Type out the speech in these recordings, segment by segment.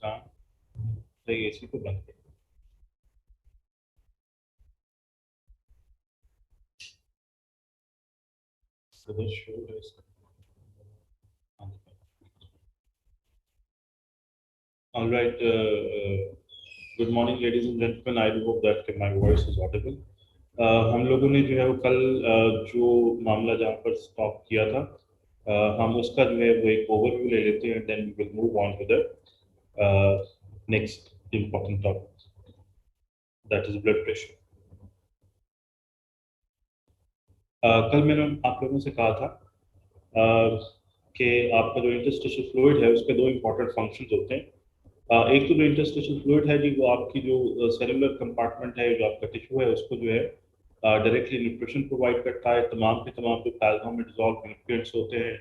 हाँ, तो एसी तो बंद है। So the show is all right. Good morning, ladies and gentlemen. I do hope that my voice is audible. हम लोगों ने जो है वो कल जो मामला जहाँ पर स्टॉप किया था, हम उसका जो है वो एक ओवरव्यू ले लेते हैं, then we will move on to the next important topic, that is blood pressure. कल मैंने आप लोगों से कहा था कि आपका जो इंटरस्टिशियल फ्लूइड है उसके दो इंपॉर्टेंट फंक्शंस होते हैं। एक तो जो इंटरस्टिशियल फ्लूइड है जी, वो आपकी जो सेलुलर कंपार्टमेंट है, जो आपका टिश्यू है, उसको जो है डायरेक्टली न्यूट्रिशन प्रोवाइड करता है। तमाम के तमाम जो प्लाज्मा में डिजॉल्व न्यूट्रिएंट्स होते हैं,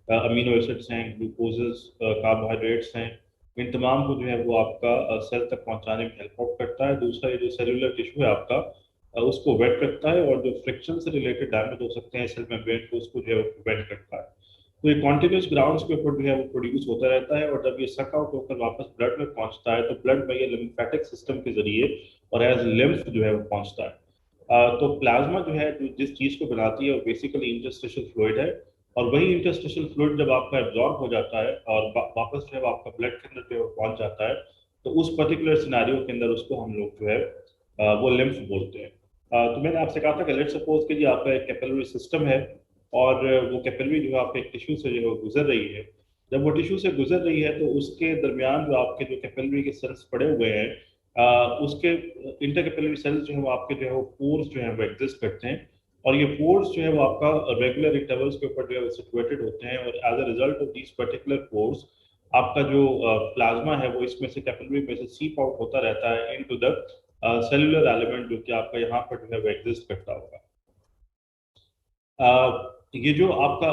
अमीनो एसिड्स हैं, ग्लूकोजेस, कार्बोहाइड्रेट्स हैं, इन तमाम को जो है वो आपका सेल तक पहुंचाने में हेल्प आउट करता है। दूसरा, ये जो सेलुलर टिश्यू है आपका, उसको वेट रखता है, और जो फ्रिक्शन से रिलेटेड डैमेज हो सकते हैं सेल मेम्ब्रेन को, उसको जो है वो प्रिवेंट करता है। तो ये कॉन्टिन्यूस ग्राउंड्स के ऊपर जो है वो प्रोड्यूस होता रहता है, और जब ये सक आउट होकर वापस ब्लड में पहुंचता है, तो ब्लड में ये लिम्फेटिक सिस्टम के जरिए और एज लिम्फ जो है वो पहुंचता है। तो प्लाज्मा जो है, जो जिस चीज को बनाती है, वो बेसिकली इंटरस्टिशियल फ्लूइड है। और वही इंटरस्टिशियल फ्लूइड जब आपका एब्जॉर्ब हो जाता है और वापस जो है वो आपका ब्लड के अंदर जो है वो पहुंच जाता है, तो उस पर्टिकुलर सिनेरियो के अंदर उसको हम लोग जो है वो लिम्फ बोलते हैं। तो मैंने आपसे कहा था कि लेट्स सपोज कि जी आपका एक कैपिलरी सिस्टम है, और वो कैपिलरी जो है आपके एक टिश्यू से जो है वो गुजर रही है। जब वो टिश्यू से गुजर रही है, तो उसके दरमियान जो आपके जो कैपिलरी के सेल्स पड़े हुए हैं, उसके इंटर कैपिलरी सेल्स जो है वो आपके जो है वो पोर्स जो है वो एग्जिस्ट करते हैं। और ये पोर्स जो है वो आपका रेगुलर इंटरवल्स के ऊपर जो है वो सिचुएटेड होते हैं, और as a result of these particular pores आपका जो प्लाज्मा है वो इसमें से, कैपिलरी में से सीप आउट होता रहता है इनटू द सेलुलर एलिमेंट, जो कि आपका यहाँ पर जो है वो एग्जिस्ट करता होगा। ये जो आपका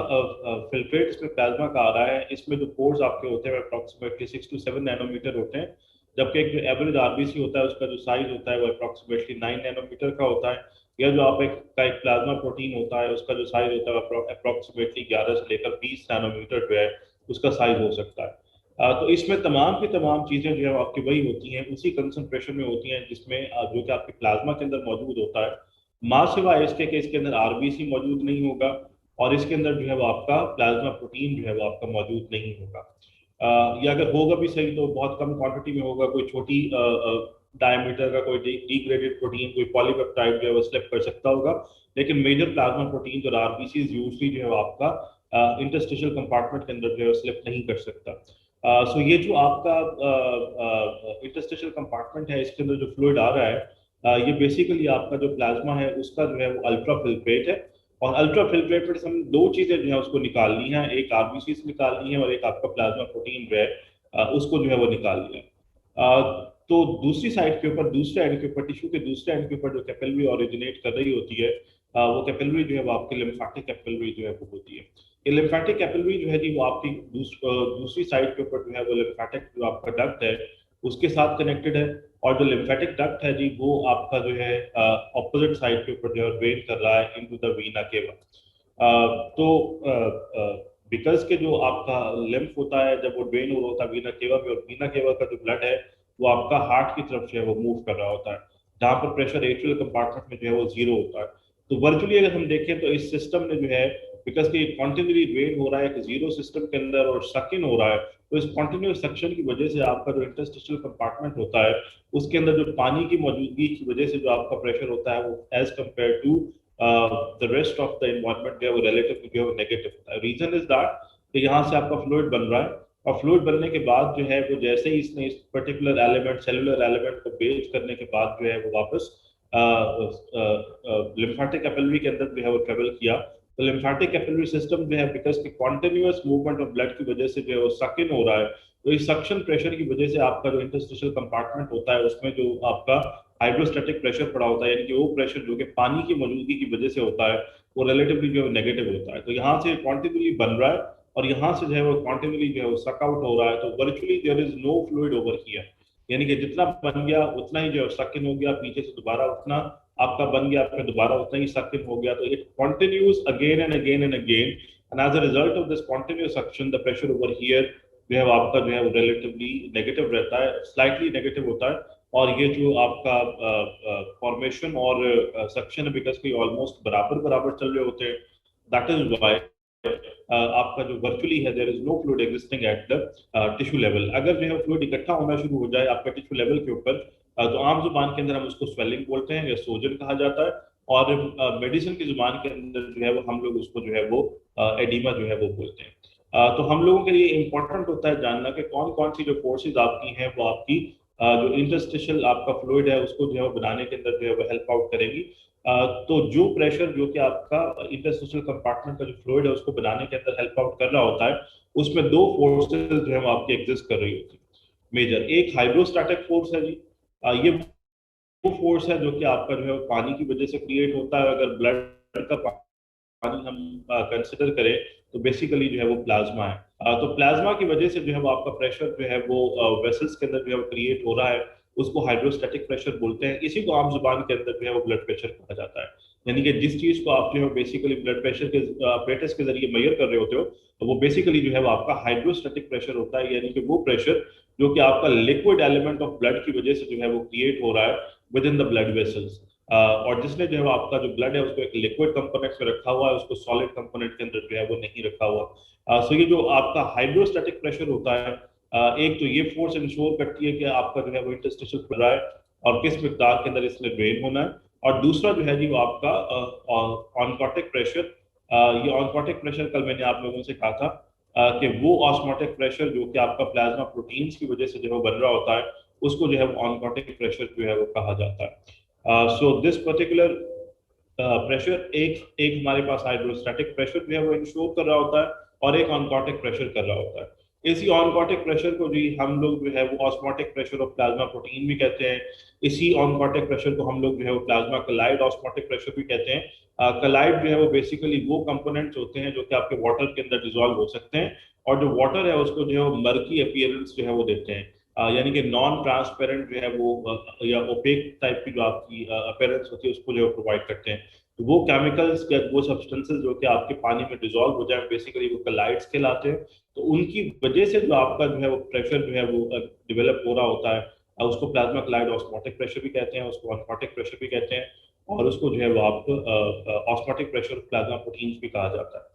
फिल्ट्रेट इसमें प्लाज्मा का आ रहा है, इसमें जो पोर्स आपके होते हैं अप्रॉक्सीमेटली 6 to 7 नैनोमीटर होते हैं, जबकि एक जो एवरेज आरबीसी होता है उसका जो साइज होता है वो अप्रॉक्सीमेटली 9 नैनोमीटर का होता है। या जो आप एक प्लाज्मा प्रोटीन होता है, उसका जो साइज होता है अप्रॉक्सीमेटली 11 से लेकर 20 नैनोमीटर जो है उसका साइज हो सकता है। तो इसमें तमाम की तमाम चीज़ें जो है वो आपकी वही होती हैं, उसी कंसंट्रेशन में होती हैं, जिसमें जो कि आपके प्लाज्मा के अंदर मौजूद होता है। माँ सिवाय इसके कि इसके अंदर आरबीसी मौजूद नहीं होगा, और इसके अंदर जो है वो आपका प्लाज्मा प्रोटीन जो है वो आपका मौजूद नहीं होगा। या अगर होगा भी सही तो बहुत कम क्वांटिटी में होगा, कोई छोटी डायमीटर का कोई डिग्रेडेड प्रोटीन, कोई पॉलीपेप्टाइड जो है वो स्लिप कर सकता होगा। लेकिन मेजर प्लाज्मा प्रोटीन और आरबीसी यूजली जो है वो आपका इंटरस्टिशियल कंपार्टमेंट के अंदर जो है स्लिप नहीं कर सकता। सो ये जो आपका इंटरस्टिशियल कंपार्टमेंट है, इसके अंदर जो फ्लूइड आ रहा है, ये बेसिकली आपका जो प्लाज्मा है उसका जो है वो अल्ट्रा फिल्ट्रेट है। और अल्ट्रा फिल्ट्रेट में हम दो चीजें जो है उसको निकालनी है, एक आरबीसी से निकालनी है, और एक आपका प्लाज्मा प्रोटीन जो है उसको जो है वो निकालनी है। तो दूसरी साइड के ऊपर, दूसरे एंड के ऊपर, टिश्यू के दूसरे एंड के ऊपर जो कैपिलरी ओरिजिनेट कर रही होती है, वो कैपिलरी जो है वो आपकी लिम्फेटिक कैपिलरी जो है वो होती है। ये लिम्फेटिक कैपिलरी जो है जी, वो आपकी दूसरी साइड के ऊपर जो है वो लिम्फेटिक जो आपका डक्ट है उसके साथ कनेक्टेड है। और जो लिम्फेटिक डक्ट है जी, वो आपका जो है ऑपोजिट साइड के ऊपर जो है ड्रेन कर रहा है इनटू द वीना केवा। तो बिकॉज के जो आपका लिम्फ होता है, जब वो ड्रेन हो रहा होता है वीना केवा में, और वीना केवा का जो ब्लड है वो आपका हार्ट की तरफ जो है वो मूव कर रहा होता है, जहाँ पर प्रेशर एट्रियल कंपार्टमेंट में जो है वो जीरो होता है। तो वर्चुअली अगर हम देखें तो इस सिस्टम ने जो है, बिकॉज कि कॉन्टिन्यूसली ड्रेन हो रहा है एक जीरो सिस्टम के अंदर और सक इन हो रहा है, तो इस कॉन्टिन्यूस सक्शन की वजह से आपका जो इंटरस्टिशियल कंपार्टमेंट होता है उसके अंदर जो पानी की मौजूदगी की वजह से जो आपका प्रेशर होता है वो as compare to the rest of the environment जो है वो रिलेटिव जो है नेगेटिव होता है। रीजन इज दैट कि यहाँ से आपका फ्लूइड बन रहा है, और फ्लूइड बनने के बाद जो है वो जैसे ही इसने इस पर्टिकुलर एलिमेंट, सेलुलर एलिमेंट को बेच करने के बाद जो है वो वापस लिम्फेटिक कैपिलरी के अंदर जो है वो ट्रेवल किया। तो लिम्फेटिक कैपिलरी सिस्टम जो है, बिकॉज की कॉन्टिन्यूअस मूवमेंट ऑफ ब्लड की वजह से जो है वो सक इन हो रहा है, तो इस सक्शन प्रेशर की वजह से आपका जो इंटरस्टिशियल कंपार्टमेंट होता है उसमें जो आपका हाइड्रोस्टैटिक प्रेशर पड़ा होता है, यानी कि वो प्रेशर जो कि पानी की मौजूदगी की वजह से होता है, वो रिलेटिवली जो है नेगेटिव होता है। तो यहाँ से क्वांटिटी बन रहा है, और यहाँ से जो है वो क्वांटिटी जो है वो सक आउट हो रहा है। तो virtually there is no fluid over here, यानी कि जितना बन गया उतना ही जो है सक इन हो गया, पीछे से दोबारा उतना आपका बन गया, आपका दोबारा उतना ही सक इन हो गया। तो it continues again and again and again, and as a result of this continuous suction the pressure over here जो है वो आपका जो है वो रिलेटिवली नेगेटिव रहता है, स्लाइटली नेगेटिव होता है। और ये जो आपका फॉर्मेशन और सक्शन है, बिकॉज के ऑलमोस्ट बराबर बराबर चल रहे होते हैं, दैट इज वाई आपका जो वर्चुअली है there is no fluid existing at the tissue level. अगर जो है फ्लूइड इकट्ठा होना शुरू हो जाए आपका टिश्यू लेवल के ऊपर, तो आम जुबान के अंदर हम उसको स्वेलिंग बोलते हैं या सोजन कहा जाता है, और मेडिसिन की जुबान के अंदर जो है वो हम लोग उसको जो है वो एडिमा जो है वो बोलते हैं। तो हम लोगों के लिए इम्पोर्टेंट होता है जानना कि कौन कौन सी जो फोर्सेज आपकी हैं वो आपकी जो इंटरस्टिशियल आपका फ्लूइड है उसको जो है वो बनाने के अंदर जो है वो हेल्प आउट करेगी। तो जो प्रेशर जो कि आपका इंटरस्टिशियल कंपार्टमेंट का जो फ्लूइड है उसको बनाने के अंदर हेल्प आउट कर रहा होता है, उसमें दो फोर्सेस जो है वो आपकी एग्जिस्ट कर रही होती है मेजर। एक हाइड्रोस्टैटिक फोर्स है जी, ये वो फोर्स है जो कि आपका जो है वो पानी की वजह से क्रिएट होता है। अगर ब्लड का पानी हम कंसिडर करें तो बेसिकली जो है वो प्लाज्मा है। तो प्लाज्मा की वजह से जो है वो आपका प्रेशर जो है वो वेसल्स के अंदर जो है वो क्रिएट हो रहा है, उसको हाइड्रोस्टैटिक प्रेशर बोलते हैं। इसी को आम जुबान के अंदर जो है वो ब्लड प्रेशर कहा जाता है। यानी कि जिस चीज को आप जो है बेसिकली ब्लड प्रेशर के apparatus के जरिए मेजर कर रहे होते हो, तो वो बेसिकली जो है वो आपका हाइड्रोस्टैटिक प्रेशर होता है, यानी कि वो प्रेशर जो कि आपका लिक्विड एलिमेंट ऑफ ब्लड की वजह से जो है वो क्रिएट हो रहा है with in the blood vessels. और जिसने जो है आपका जो ब्लड है उसको एक लिक्विड कंपोनेंट में रखा हुआ है, उसको सॉलिड कंपोनेंट के अंदर जो है वो नहीं रखा हुआ। सो ये जो आपका हाइड्रोस्टैटिक प्रेशर होता है, एक तो ये फोर्स इंश्योर करती है कि आपका जो है वो इंटरस्टिशियल खुल रहा है और किस मिकदार के अंदर इसने ड्रेन होना है। और दूसरा जो है जी वो आपका ऑनकोटिक प्रेशर। ये ऑनकोटिक प्रेशर कल मैंने आप लोगों से कहा था कि वो ऑस्मोटिक प्रेशर जो कि आपका प्लाज्मा प्रोटीन्स की वजह से जो है बन रहा होता है, उसको जो है वो ऑनकोटिक प्रेशर जो है वो कहा जाता है। सो दिस पर्टिकुलर प्रेशर, एक एक हमारे पास हाइड्रोस्टैटिक प्रेशर जो है वो इंश्योर कर रहा होता है और एक ऑनकोटिक प्रेशर कर रहा होता है। इसी ऑनकोटिक प्रेशर को जी हम लोग जो है वो osmotic pressure of plasma protein भी कहते हैं। इसी ऑनकोटिक प्रेशर को हम लोग जो है वो प्लाज्मा कलाइड ऑस्मोटिक प्रेशर भी कहते हैं। कलाइड जो है वो बेसिकली वो कंपोनेंट्स होते हैं जो कि आपके वाटर के अंदर डिजोल्व हो सकते हैं, और जो वाटर है उसको जो है वो मर्की अपीयरेंस जो है वो देते हैं। यानी कि नॉन ट्रांसपेरेंट जो है वो या ओपेक टाइप की जो आपकी अपीयरेंस होती है उसको जो है प्रोवाइड करते हैं। तो वो केमिकल्स या वो सब्सटेंसेस जो कि आपके पानी में डिजोल्व हो जाए बेसिकली वो कलाइड्स कहलाते हैं। तो उनकी वजह से जो आपका जो है वो प्रेशर जो है वो डेवलप हो रहा होता है, उसको प्लाज्मा कलाइड ऑस्मोटिक प्रेशर भी कहते हैं, उसको ऑस्मोटिक प्रेशर भी कहते हैं, और उसको जो है वो आप ऑस्मोटिक प्रेशर प्लाज्मा प्रोटीन्स भी कहा जाता है।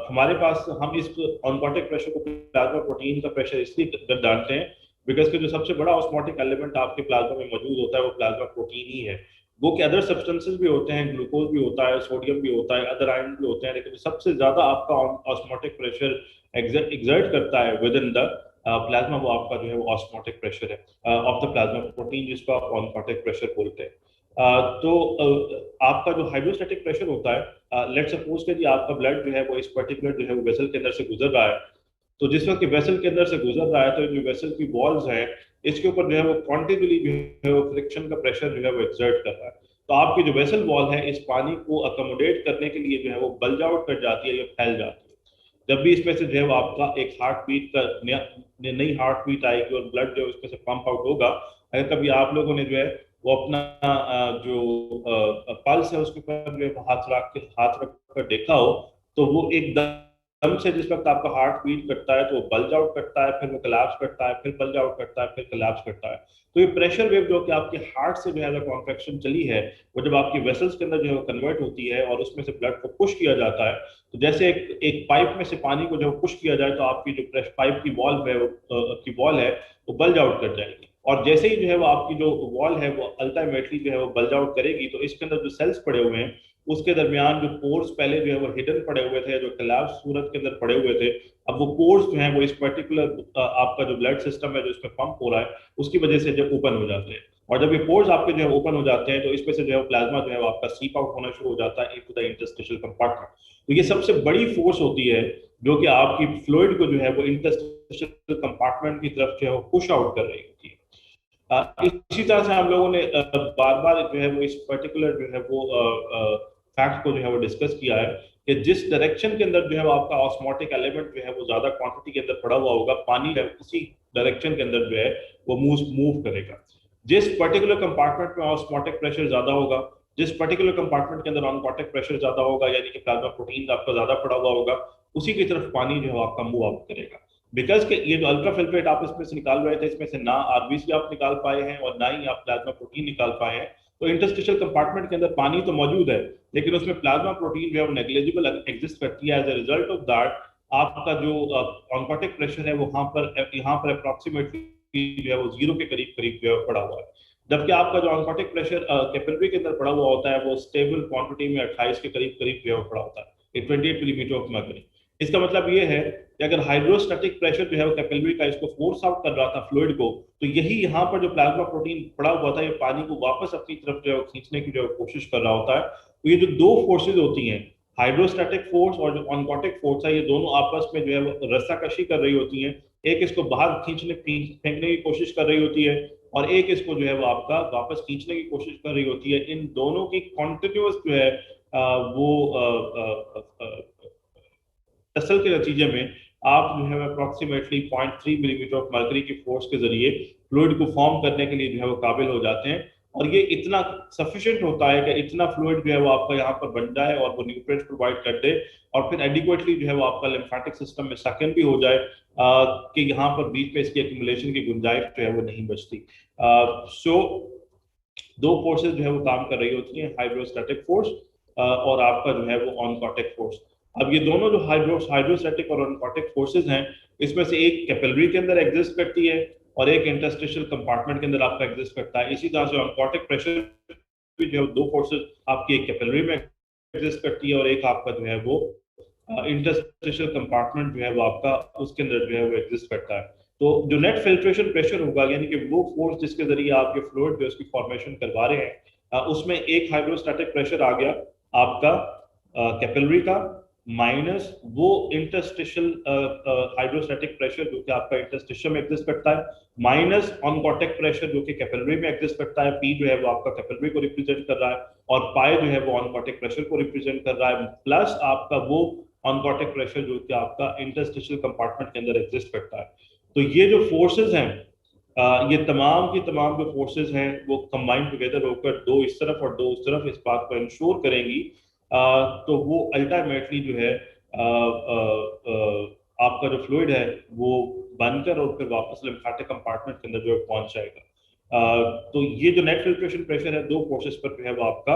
हमारे पास हम इस ऑनकोटिक प्रेशर को प्लाज्मा प्रोटीन का प्रेशर इसलिए डालते हैं बिकॉज के जो सबसे बड़ा ऑस्मोटिक एलिमेंट आपके प्लाज्मा में मौजूद होता है वो प्लाज्मा प्रोटीन ही है। वो के अदर सब्सटेंसेस भी होते हैं, ग्लूकोज भी होता है, सोडियम भी होता है, अदर आयन भी होते हैं, लेकिन सबसे ज्यादा आपका ऑस्मोटिक प्रेशर एग्जर्ट करता है विद इन द प्लाज्मा, वो आपका जो है वो ऑस्मोटिक प्रेशर है ऑफ द प्लाज्मा प्रोटीन, जिसको आप ऑनकोटिक प्रेशर बोलते हैं। आपका जो हाइड्रोस्टैटिक प्रेशर होता है, लेट सपोज कि जी आपका ब्लड जो है वो इस पर्टिकुलर जो है वो वेसल के अंदर से गुजर रहा है। तो जिस वक्त वेसल के अंदर से गुजर रहा है तो जो वेसल की वॉल्स हैं इसके ऊपर जो है वो कॉन्टिन्यूली जो है वो फ्रिक्शन का प्रेशर जो है वो एक्सर्ट कर रहा है। तो आपकी जो वेसल वॉल है इस पानी को अकोमोडेट करने के लिए जो है वो बल्ज आउट कर जाती है या फैल जाती है। जब भी इसमें से जो है वो आपका एक हार्ट बीट का नई हार्ट बीट आएगी और ब्लड जो है उसमें से पंप आउट होगा, अगर कभी आप लोगों ने जो है वो अपना जो पल्स है उसके ऊपर जो है हाथ रख कर देखा हो, तो वो एकदम से जिस वक्त आपका हार्ट बीट करता है तो वो बल्ज आउट करता है, फिर वो कोलैप्स करता है, फिर बल्ज आउट करता है, फिर कोलैप्स करता है। तो ये प्रेशर वेव जो कि आपके हार्ट से जो है कॉन्ट्रैक्शन चली है, वो जब आपकी वेसल्स के अंदर जो है वो कन्वर्ट होती है और उसमें से ब्लड को पुश किया जाता है, तो जैसे एक पाइप में से पानी को जो पुश किया जाए तो आपकी जो पाइप की वॉल है की वॉल है वो बल्ज आउट कर जाएगी। और जैसे ही जो है वो आपकी जो वॉल है वो अल्टीमेटली जो है वो बल्ज आउट करेगी, तो इसके अंदर जो सेल्स पड़े हुए हैं उसके दरमियान जो पोर्स पहले जो है वो हिडन पड़े हुए थे, जो कोलैप्स सूरत के अंदर पड़े हुए थे, अब वो पोर्स जो है वो इस पर्टिकुलर आपका जो ब्लड सिस्टम है जो इसमें पंप हो रहा है उसकी वजह से जब ओपन हो जाते हैं, और जब ये पोर्स आपके जो है ओपन हो जाते हैं तो इसमें से जो है प्लाज्मा जो है वो आपका सीप आउट होना शुरू हो जाता है इनटू द इंटरस्टिशियल कंपार्टमेंट। तो ये सबसे बड़ी फोर्स होती है जो कि आपकी फ्लूइड को जो है वो इंटरस्टिशियल कंपार्टमेंट की तरफ जो है वो पुश आउट कर रही होती है। इसी तरह से हम लोगों ने बार बार जो है वो इस पर्टिकुलर जो है वो फैक्ट को जो है वो डिस्कस किया है कि जिस डायरेक्शन के अंदर जो है वो आपका ऑस्मोटिक एलिमेंट जो है वो ज्यादा क्वांटिटी के अंदर पड़ा हुआ होगा, पानी है उसी डायरेक्शन के अंदर जो है वो मूव करेगा। जिस पर्टिकुलर कंपार्टमेंट में ऑस्मोटिक प्रेशर ज्यादा होगा, जिस पर्टिकुलर कंपार्टमेंट के अंदर ऑनकोटिक प्रेशर ज्यादा होगा, यानी कि प्लाज्मा प्रोटीन आपका ज्यादा पड़ा हुआ होगा, उसी की तरफ पानी जो है आपका मूव आउट करेगा। बिकॉज के ये जो अल्ट्रा फिल्ट्रेट आप इसमें से निकाल रहे थे, इसमें से ना आरबीसी आप निकाल पाए हैं और ना ही आप प्लाज्मा प्रोटीन निकाल पाए हैं। तो इंटरस्टिशियल कंपार्टमेंट के अंदर पानी तो मौजूद है, लेकिन उसमें प्लाज्मा प्रोटीन जो है वो नेग्लिजिबल एग्जिस्ट करती है। As a result of that आपका जो ऑन्कोटिक प्रेशर है वो यहाँ पर अप्रोक्सीमेटली जो है वो जीरो के करीब करीब जो है पड़ा हुआ है। जबकि आपका जो ऑन्कोटिक प्रेशर कैपिलरी के अंदर पड़ा हुआ होता है वो स्टेबल क्वांटिटी में 28 के करीब करीब जो है वो पड़ा होता है, 28 मिलीमीटर ऑफ मर्करी। इसका मतलब ये है कि अगर हाइड्रोस्टैटिक प्रेशर जो है वो कैपिलरी का इसको फोर्स आउट कर रहा था फ्लूइड को, तो यही यहाँ पर जो प्लाज्मा प्रोटीन पड़ा हुआ था ये पानी को वापस अपनी तरफ जो है खींचने की जो कोशिश कर रहा होता है। तो ये जो दो फोर्सेज होती हैं, हाइड्रोस्टैटिक फोर्स और जो ऑनकोटिक फोर्स है, ये दोनों आपस में जो है वो रस्साकशी कर रही होती हैं। एक इसको बाहर फेंकने की कोशिश कर रही होती है और एक इसको जो है वो आपका वापस खींचने की कोशिश कर रही होती है। इन दोनों की कॉन्टिन्यूस जो है वो टसल के नतीजे में आप जो है अप्रोक्सीमेटली 0.3 मिलीमीटर ऑफ मर्करी की फोर्स के जरिए फ्लूइड को फॉर्म करने के लिए जो है वो काबिल हो जाते हैं। और ये इतना सफिशिएंट होता है कि इतना फ्लूइड जो है वो आपका यहाँ पर बन जाए और वो न्यूट्रिएंट्स प्रोवाइड कर दे और फिर एडिक्वेटली जो है वो आपका लिम्फेटिक सिस्टम में सकन भी हो जाए, कि यहाँ पर बीच में इसकी एक्यूमुलेशन की गुंजाइश जो है वो नहीं बचती। सो दो फोर्सेस जो है वो काम कर रही होती हैं, हाइड्रोस्टैटिक फोर्स और आपका जो है वो ऑनकोटिक फोर्स। अब ये दोनों जो हाइड्रोस्टैटिक और ऑनकोटिक फोर्सेस हैं, इसमें से एक कैपिलरी के अंदर एग्जिस्ट करती है और एक इंटरस्टिशियल कंपार्टमेंट के अंदर आपका एग्जिस्ट करता है। इसी तरह से ऑनकोटिक प्रेशर भी जो है दो फोर्सेस आपकी एक कैपिलरी में एग्जिस्ट करती है और एक आपका जो है वो इंटरस्टिशियल कंपार्टमेंट जो है वो आपका उसके अंदर जो है वो एग्जिस्ट करता है। तो जो नेट फिल्ट्रेशन प्रेशर होगा, यानी कि वो फोर्स जिसके जरिए आप ये फ्लूइड जो उसकी फॉर्मेशन करवा रहे हैं, उसमें एक हाइड्रोस्टैटिक प्रेशर आ गया आपका कैपिलरी का, माइनस वो इंटरस्टिशियल हाइड्रोस्टैटिक प्रेशर जो कि आपका इंटरस्टिशियम में एग्जिस्ट करता है, माइनस ऑनकोटिक प्रेशर जो कि कैपिलरी में एग्जिस्ट करता है। पी जो है वो आपका कैपिलरी को रिप्रेजेंट कर रहा है और पाई जो है वो ऑनकोटिक प्रेशर को रिप्रेजेंट कर रहा है, प्लस आपका वो ऑनकोटिक प्रेशर जो कि आपका इंटरस्टिशियल कंपार्टमेंट के अंदर एग्जिस्ट करता है। तो ये जो फोर्सेस हैं, ये तमाम की तमाम जो फोर्सेस हैं वो कंबाइन टुगेदर होकर दो इस तरफ और दो उस तरफ इस बात को इंश्योर करेंगी, तो वो अल्टीमेटली जो है आपका जो फ्लूइड है वो बनकर और फिर वापस लिम्फेटिक कंपार्टमेंट के अंदर जो है पहुंच जाएगा। तो ये जो नेट फिल्ट्रेशन प्रेशर है दो फोर्सेस पर जो है वो आपका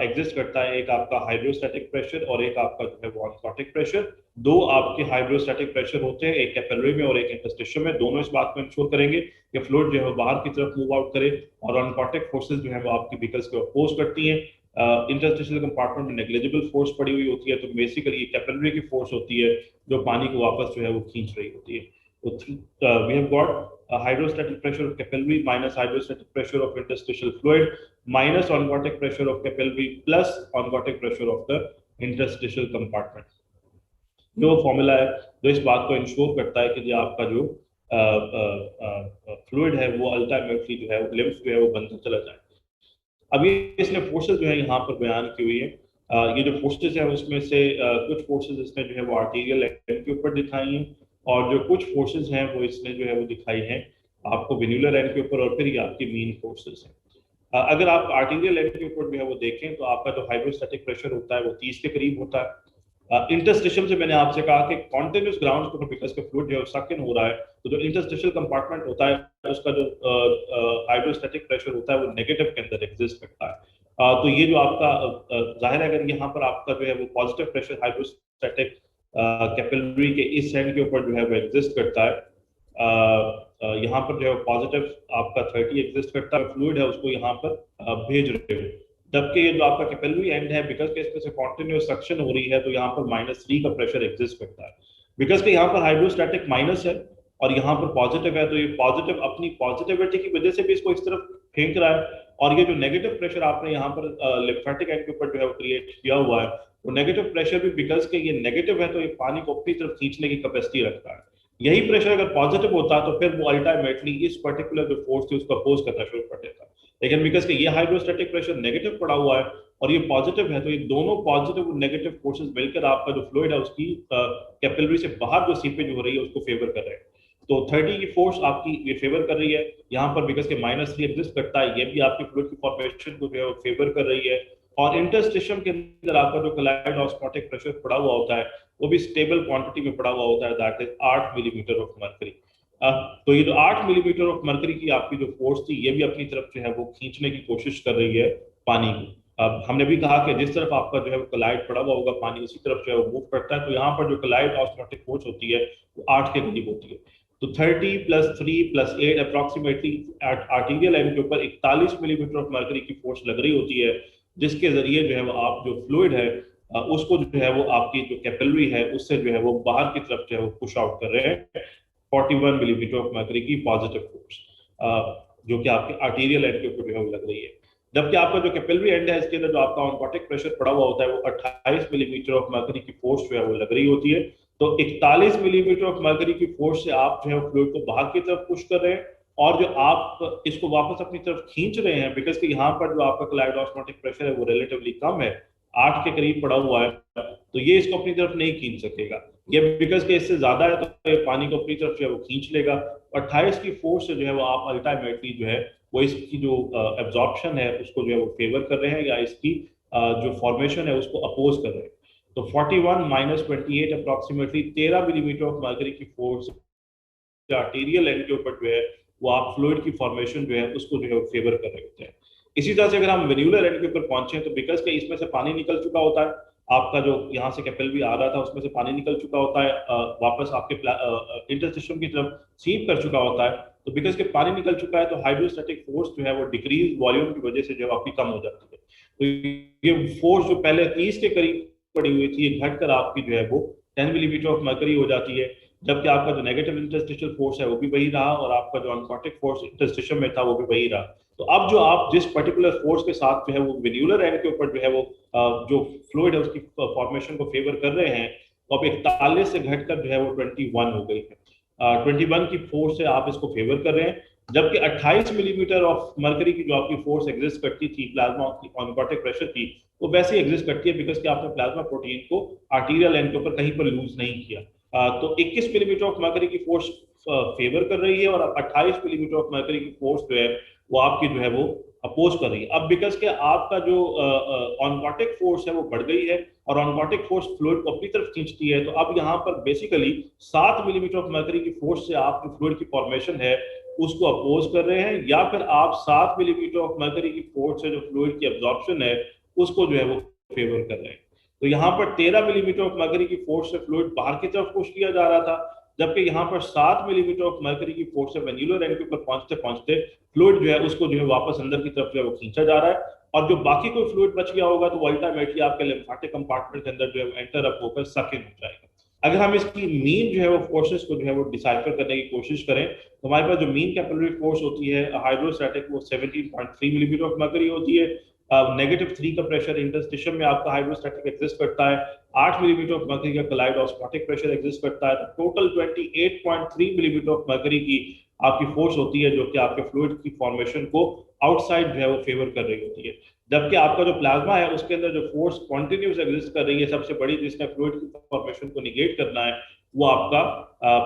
एग्जिस्ट करता है, एक आपका हाइड्रोस्टैटिक प्रेशर और एक आपका जो है वो ऑनकोटिक प्रेशर। दो आपके हाइड्रोस्टैटिक प्रेशर होते हैं, एक कैपिलरी में और एक इंटरस्टिशियम में। दोनों इस बात को इंश्योर करेंगे कि फ्लूइड जो है वो बाहर की तरफ मूव आउट करे, और ऑनकोटिक फोर्सेस जो है वो आपकी व्हीकल्स को अपोज करती हैं। इंटरस्टिशियल कंपार्टमेंट में नेग्लिजिबल फोर्स पड़ी हुई होती है, तो बेसिकली ये कैपिलरी की फोर्स होती है जो पानी को वापस जो है वो खींच रही होती है। तो we have got hydrostatic pressure of capillary minus hydrostatic pressure of interstitial fluid minus oncotic pressure of capillary plus oncotic pressure of the interstitial compartment। जो फॉर्मूला है जो इस बात को इंश्योर करता है कि जो आपका जो फ्लूइड है वो अल्टीमेटली जो है लिम्फ जो है वो बनता चला जाए। अब ये इसने फोर्सेस जो है यहाँ पर बयान की हुई है। ये जो फोर्सेस है उसमें से कुछ फोर्सेस इसने जो है वो आर्टीरियल एंड के ऊपर दिखाई हैं, और जो कुछ फोर्सेस हैं वो इसने जो है वो दिखाई हैं आपको वेन्युलर एंड के ऊपर, और फिर ये आपकी मीन फोर्सेस हैं। अगर आप आर्टीरियल एंड के ऊपर जो है वो देखें तो आपका जो हाइड्रोस्टैटिक प्रेशर होता है वो 30 के करीब होता है। इंटरस्टिशियल से मैंने आपसे कहा कि कॉन्टिन्यूस ग्राउंड के ऊपर बिकॉज के फ्लूइड जो है सकिन हो रहा है, तो जो इंटरस्टिशियल कंपार्टमेंट होता है उसका जो हाइड्रोस्टैटिक प्रेशर होता है वो नेगेटिव के अंदर एग्जिस्ट करता है। तो ये जो आपका जाहिर है अगर यहाँ पर आपका जो है वो पॉजिटिव प्रेशर हाइड्रोस्टैटिक कैपिलरी के इस एंड के ऊपर जो है वो एग्जिस्ट करता है, यहाँ पर जो है पॉजिटिव आपका 30 एग्जिस्ट करता है, फ्लूइड है उसको यहाँ पर भेज रहे हो। जबकि ये जो आपका कैपिलरी एंड है बिकॉज के इसमें से कॉन्टिन्यूस सक्शन हो रही है, तो यहाँ पर -3 का प्रेशर एग्जिस्ट करता है। बिकॉज के यहाँ पर हाइड्रोस्टैटिक माइनस है और यहाँ पर पॉजिटिव है, तो ये पॉजिटिव अपनी पॉजिटिविटी की वजह से भी इसको इस तरफ फेंक रहा है, और ये जो नेगेटिव प्रेशर आपने यहाँ पर लिम्फेटिक एंड के ऊपर जो है वो क्रिएट किया हुआ है, वो नेगेटिव प्रेशर भी बिकॉज के ये नेगेटिव है तो ये पानी को अपनी तरफ खींचने की कैपेसिटी रखता है। यही प्रेशर अगर पॉजिटिव होता तो फिर वो अल्टीमेटली इस पर्टिकुलर जो फोर्स थी उसको अपोज करना शुरू कर देता। लेकिन बिकॉज के ये हाइड्रोस्टैटिक प्रेशर नेगेटिव पड़ा हुआ है और ये पॉजिटिव है, तो ये दोनों पॉजिटिव और नेगेटिव फोर्सेस मिलकर आपका जो फ्लूइड है उसकी कैपिलरी से बाहर जो सीपेज हो रही है उसको फेवर कर रहे हैं। तो 30 की फोर्स आपकी ये फेवर कर रही है यहाँ पर बिकॉज के -3 एग्जिस्ट करता है, ये भी आपकी फ्लूइड की फॉर्मेशन को जो है फेवर कर रही है। और इंटरस्टिशियम के अंदर आपका जो कोलाइड ऑस्मोटिक प्रेशर पड़ा हुआ होता है वो भी स्टेबल क्वांटिटी में पड़ा हुआ होता है, that is 8 millimetre of mercury. तो ये जो 8 मिलीमीटर ऑफ मरकरी की आपकी जो फोर्स थी, ये भी अपनी तरफ जो है वो खींचने की कोशिश कर रही है पानी को। अब हमने भी कहा कि जिस तरफ आपका जो है वो कोलाइड पड़ा हुआ होगा पानी, उसी तरफ जो है वो मूव करता है। तो यहाँ पर जो कोलाइड ऑस्मोटिक फोर्स होती है वो 8 के करीब होती है। तो 30 + 3 + 8 अप्रोक्सीमेटली आर्टीरियल एंड के ऊपर 41 मिलीमीटर ऑफ मरकरी की फोर्स लग रही होती है, जिसके जरिए जो है वो आप जो फ्लूइड है उसको जो है वो आपकी जो कैपिलरी है उससे जो है वो बाहर की तरफ जो है वो पुश आउट कर रहे हैं 41 मिलीमीटर ऑफ मरकरी की पॉजिटिव फोर्स, जो कि आपके आर्टीरियल एंड के ऊपर जो है वो लग रही है। जबकि आपका जो कैपिलरी एंड है इसके अंदर जो आपका ऑनकोटिक प्रेशर पड़ा हुआ होता है वो 28 मिलीमीटर ऑफ मरकरी की फोर्स जो है वो लग रही होती है। तो 41 मिलीमीटर ऑफ मरकरी की फोर्स से आप जो है फ्लूइड को बाहर की तरफ पुश कर रहे हैं, और जो आप इसको वापस अपनी तरफ खींच रहे हैं, बिकॉज कि यहाँ पर जो आपका कोलाइड ऑस्मोटिक प्रेशर है वो रिलेटिवली कम है, 8 के करीब पड़ा हुआ है, तो ये इसको अपनी तरफ नहीं खींच सकेगा। ये बिकॉज कि इससे ज्यादा है तो ये पानी को अपनी तरफ जो है वो खींच लेगा। 28 की फोर्स से जो है वो आप अल्टीमेटली जो है वो इसकी जो एब्जॉर्प्शन है उसको जो है वो फेवर कर रहे हैं, या इसकी जो फॉर्मेशन है उसको अपोज कर रहे हैं। तो 41 - 28 अप्रोक्सीमेटली 13 मिलीमीटर ऑफ मरकरी की फोर्स आर्टीरियल एंड के ऊपर जो है वो आप फ्लूइड की फॉर्मेशन जो है उसको जो है फेवर कर रहे होते हैं। इसी तरह से अगर हम वेन्यूलर एंड के ऊपर पहुंचे तो बिकॉज के इसमें से पानी निकल चुका होता है, आपका जो यहाँ से कैपिलरी आ रहा था उसमें से पानी निकल चुका होता है, वापस आपके इंटरस्टिशियम की तरफ सीप कर चुका होता है। तो बिकॉज के पानी निकल चुका है तो हाइड्रोस्टैटिक फोर्स जो है वो डिक्रीज वॉल्यूम की वजह से जो है आपकी कम हो जाती है। तो ये फोर्स जो पहले 30 के करीब पड़ी हुई थी, ये घटकर आपकी जो है वो 10 मिलीमीटर ऑफ मरकरी हो जाती है। जबकि आपका जो नेगेटिव इंटरस्टिशियल फोर्स है वो भी वही रहा, और आपका जो अनकॉटिक फोर्स इंटरस्टिशियल में था वो भी वही रहा। तो अब जो आप जिस पर्टिकुलर फोर्स के साथ जो है वो वेन्यूलर एंड के ऊपर जो है वो जो फ्लूइड है उसकी फॉर्मेशन को फेवर कर रहे हैं, तो अब 41 से घटकर जो है वो 21 हो गई है। 21 की फोर्स से आप इसको फेवर कर रहे हैं, जबकि 28 मिलीमीटर ऑफ मरकरी की जो आपकी फोर्स एग्जिस्ट करती थी प्लाज्मा की ऑनकॉटिक प्रेशर की, वो वैसे ही एग्जिस्ट करती है, बिकॉज कि आपने प्लाज्मा प्रोटीन को आर्टीरियल एंड के ऊपर कहीं पर लूज नहीं किया। तो 21 मिलीमीटर ऑफ मरकरी की फोर्स फेवर कर रही है, और 28 मिलीमीटर ऑफ मरकरी की फोर्स जो है वो आपकी जो है वो अपोज कर रही है। अब बिकॉज के आपका जो ऑनकॉटिक फोर्स है वो बढ़ गई है, और ऑनकॉटिक फोर्स फ्लूइड को अपनी तरफ खींचती है, तो अब यहाँ पर बेसिकली 7 मिलीमीटर ऑफ मरकरी की फोर्स से आप जो फ्लूइड की फॉर्मेशन है उसको अपोज कर रहे हैं, या फिर आप 7 मिलीमीटर ऑफ मरकरी की फोर्स से जो फ्लूइड की एब्जॉर्प्शन है उसको जो है वो फेवर कर रहे हैं। तो यहाँ पर 13 मिलीमीटर ऑफ मरकरी की फोर्स से फ्लूइड बाहर की तरफ पुश किया जा रहा था, जबकि यहाँ पर 7 मिलीमीटर ऑफ मरकरी की फोर्स से वेन्यूलर एंड के ऊपर पहुंचते पहुंचते फ्लूइड जो है उसको जो है वापस अंदर की तरफ जो है वो खींचा जा रहा है, और जो बाकी कोई फ्लूइड बच गया होगा तो वो अल्टीमेटली आपके लिम्फेटिक कंपार्टमेंट के अंदर जो है एंटर अप होकर सक इन हो जाएगा। अगर हम इसकी मीन जो है वो फोर्सेस को जो है वो डिसाइफर करने की कोशिश करें, तो हमारे पास जो मीन कैपिलरी फोर्स होती है हाइड्रोस्टैटिक वो 17.3 मिलीमीटर ऑफ मरकरी होती है। -3 का प्रेशर इंटरस्टिशियम में आपका हाइड्रोस्टैटिक एग्जिस्ट करता है, 8 मिलीमीटर ऑफ मरकरी का कोलाइड ऑस्मोटिक प्रेशर एग्जिस्ट करता है, तो टोटल 28.3 मिलीमीटर ऑफ मरकरी की आपकी फोर्स होती है, जो कि आपके फ्लूइड की फॉर्मेशन को आउटसाइड जो है वो फेवर कर रही होती है। जबकि आपका जो प्लाज्मा है उसके अंदर जो फोर्स कॉन्टिन्यूस एग्जिस्ट कर रही है सबसे बड़ी, जिसने फ्लूइड की फॉर्मेशन को निगेट करना है, वो आपका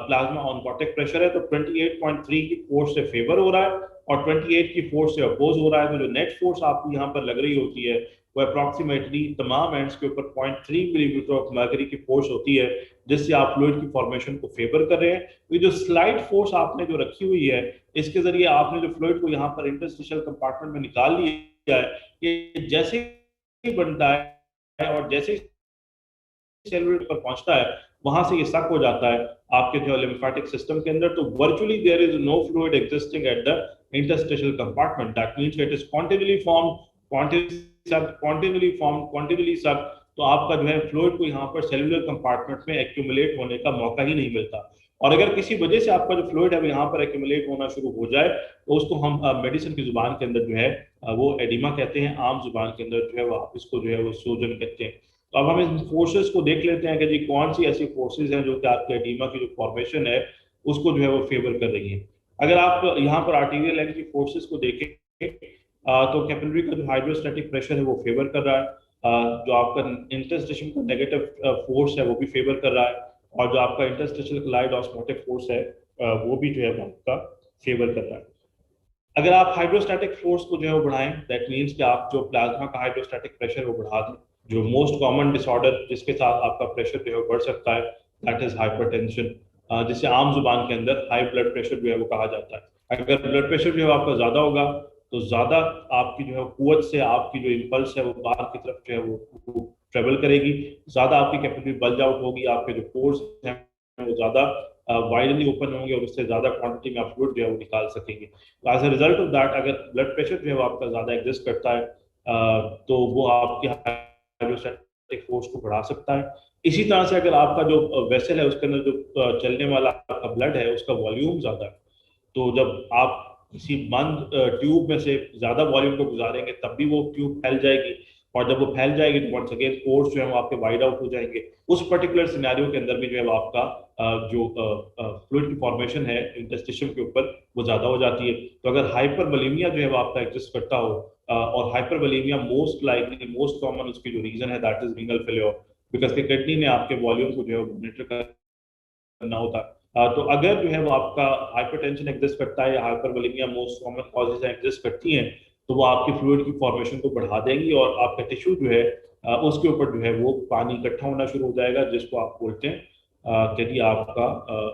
प्लाज्मा ऑनकोटिक प्रेशर है। तो 28.3 की फोर्स से फेवर हो रहा है, और 28 की फोर्स से अपोज हो रहा है। तो जो नेट फोर्स आपकी यहाँ पर लग रही होती है वो अप्रोक्सीमेटली तमाम एंड्स के ऊपर 0.3 मिलीमीटर ऑफ मरकरी की फोर्स होती है, जिससे आप फ्लूइड की फॉर्मेशन को फेवर कर रहे हैं। तो ये जो स्लाइड फोर्स आपने जो रखी हुई है, इसके जरिए आपने जो फ्लूइड को यहाँ पर इंटरस्टिशियल कंपार्टमेंट में निकाल लिया है, ये जैसे ही बनता है और जैसे ही सेलुलर पर पहुंचता है वहां से ये सक हो जाता है आपके जो लिम्फेटिक सिस्टम के अंदर। तो virtually there is no fluid existing at the interstitial compartment, that means it is continually form, continually suck. तो आपका जो है फ्लूइड को यहाँ पर सेलुलर कंपार्टमेंट में एक्यूमुलेट होने का मौका ही नहीं मिलता। और अगर किसी वजह से आपका जो फ्लूइड है वो यहाँ पर एक्यूमुलेट होना शुरू हो जाए, तो उसको हम मेडिसिन की जुबान के अंदर जो है वो एडिमा कहते हैं, आम जुबान के अंदर जो है वो आप इसको जो है वो सूजन कहते हैं। तो अब हम इन फोर्सेस को देख लेते हैं कि जी कौन सी ऐसी फोर्सेस हैं जो कि आपके एडीमा की जो फॉर्मेशन है उसको जो है वो फेवर कर रही है। अगर आप यहाँ पर आर्टीरियल लाइन की फोर्सेस को देखें तो कैपिलरी का जो हाइड्रोस्टैटिक प्रेशर है वो फेवर कर रहा है, जो आपका इंटरस्टिशियल का नेगेटिव फोर्स है वो भी फेवर कर रहा है, और जो आपका इंटरस्टिशियल कोलाइड ऑस्मोटिक फोर्स है वो भी जो है आपका फेवर कर रहा है। अगर आप हाइड्रोस्टैटिक फोर्स को जो है वो बढ़ाएं, दैट मीन्स कि आप जो प्लाज्मा का हाइड्रोस्टैटिक प्रेशर वो बढ़ा दें। जो मोस्ट कॉमन डिसऑर्डर जिसके साथ आपका प्रेशर जो है बढ़ सकता है, दैट इज हाइपरटेंशन, जिसे आम जुबान के अंदर हाई ब्लड प्रेशर जो है वो कहा जाता है। अगर ब्लड प्रेशर जो है आपका ज्यादा होगा तो ज्यादा आपकी जो है कुवत से आपकी जो इम्पल्स है वो बाहर की तरफ जो है वो ट्रेवल करेगी, ज्यादा आपकी कैपेसिटी बल्ज आउट होगी, आपके जो पोर्स हैं वो ज्यादा वाइडली ओपन होंगे और उससे ज्यादा क्वांटिटी में आप फ्लूइड जो है वो निकाल सकेंगे। तो as a result of that अगर ब्लड प्रेशर जो है वो आपका ज्यादा एग्जिस्ट करता है तो वो आपकी हाइड्रोस्टैटिक फोर्स को बढ़ा सकता है। इसी तरह से अगर आपका जो वेसल है उसके अंदर जो चलने वाला आपका ब्लड है उसका वॉल्यूम ज्यादा है, तो जब आप किसी बंद ट्यूब में से ज्यादा वॉल्यूम को गुजारेंगे तब भी वो ट्यूब फैल जाएगी, और जब वो फैल जाएगी तो वंस अगेन पोर्स जो है वो आपके वाइड आउट हो जाएंगे। उस पर्टिकुलर सिनेरियो के अंदर भी जो है वो आपका जो फ्लूइड की फॉर्मेशन है इंटरस्टिशियम के ऊपर वो ज्यादा हो जाती है। तो अगर हाइपरवोलेमिया जो है वो आपका एग्जिस्ट करता हो, और hypervolaemia most likely most common उसकी जो रीजन है that is renal failure, because के किडनी ने आपके वॉल्यूम को जो है मॉनिटर करना होता है। तो अगर जो है वो आपका हाइपरटेंशन एग्जिस्ट करता है या hypervolaemia most common causes exist करती हैं, तो वो आपकी फ्लूइड की फॉर्मेशन को बढ़ा देंगी और आपका टिश्यू जो है उसके ऊपर जो है वो पानी इकट्ठा होना शुरू हो जाएगा, जिसको आप बोलते हैं यदि आपका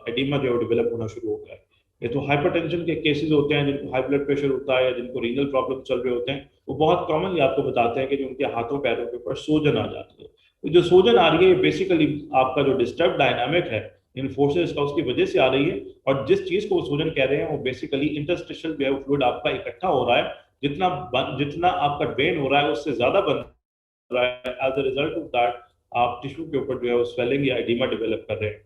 एडिमा जो है डेवलप होना शुरू हो गया है। ये तो हाइपरटेंशन के केसेस होते हैं जिनको हाई ब्लड प्रेशर होता है या जिनको रीनल प्रॉब्लम चल रहे होते हैं, वो बहुत कॉमनली आपको बताते हैं कि जो उनके हाथों पैरों के ऊपर सूजन आ जाती है। तो जो सूजन आ रही है बेसिकली आपका जो डिस्टर्ब डायनामिक है इन फोर्सेस का उसकी वजह से आ रही है, और जिस चीज को वो सूजन कह रहे हैं वो बेसिकली इंटरस्टिशियल जो है फ्लूइड आपका इकट्ठा हो रहा है, जितना आपका ड्रेन हो रहा है उससे ज्यादा बन रहा है। As a result of that आप टिश्यू के ऊपर जो है वो स्वेलिंग या एडिमा डेवलप कर रहे हैं।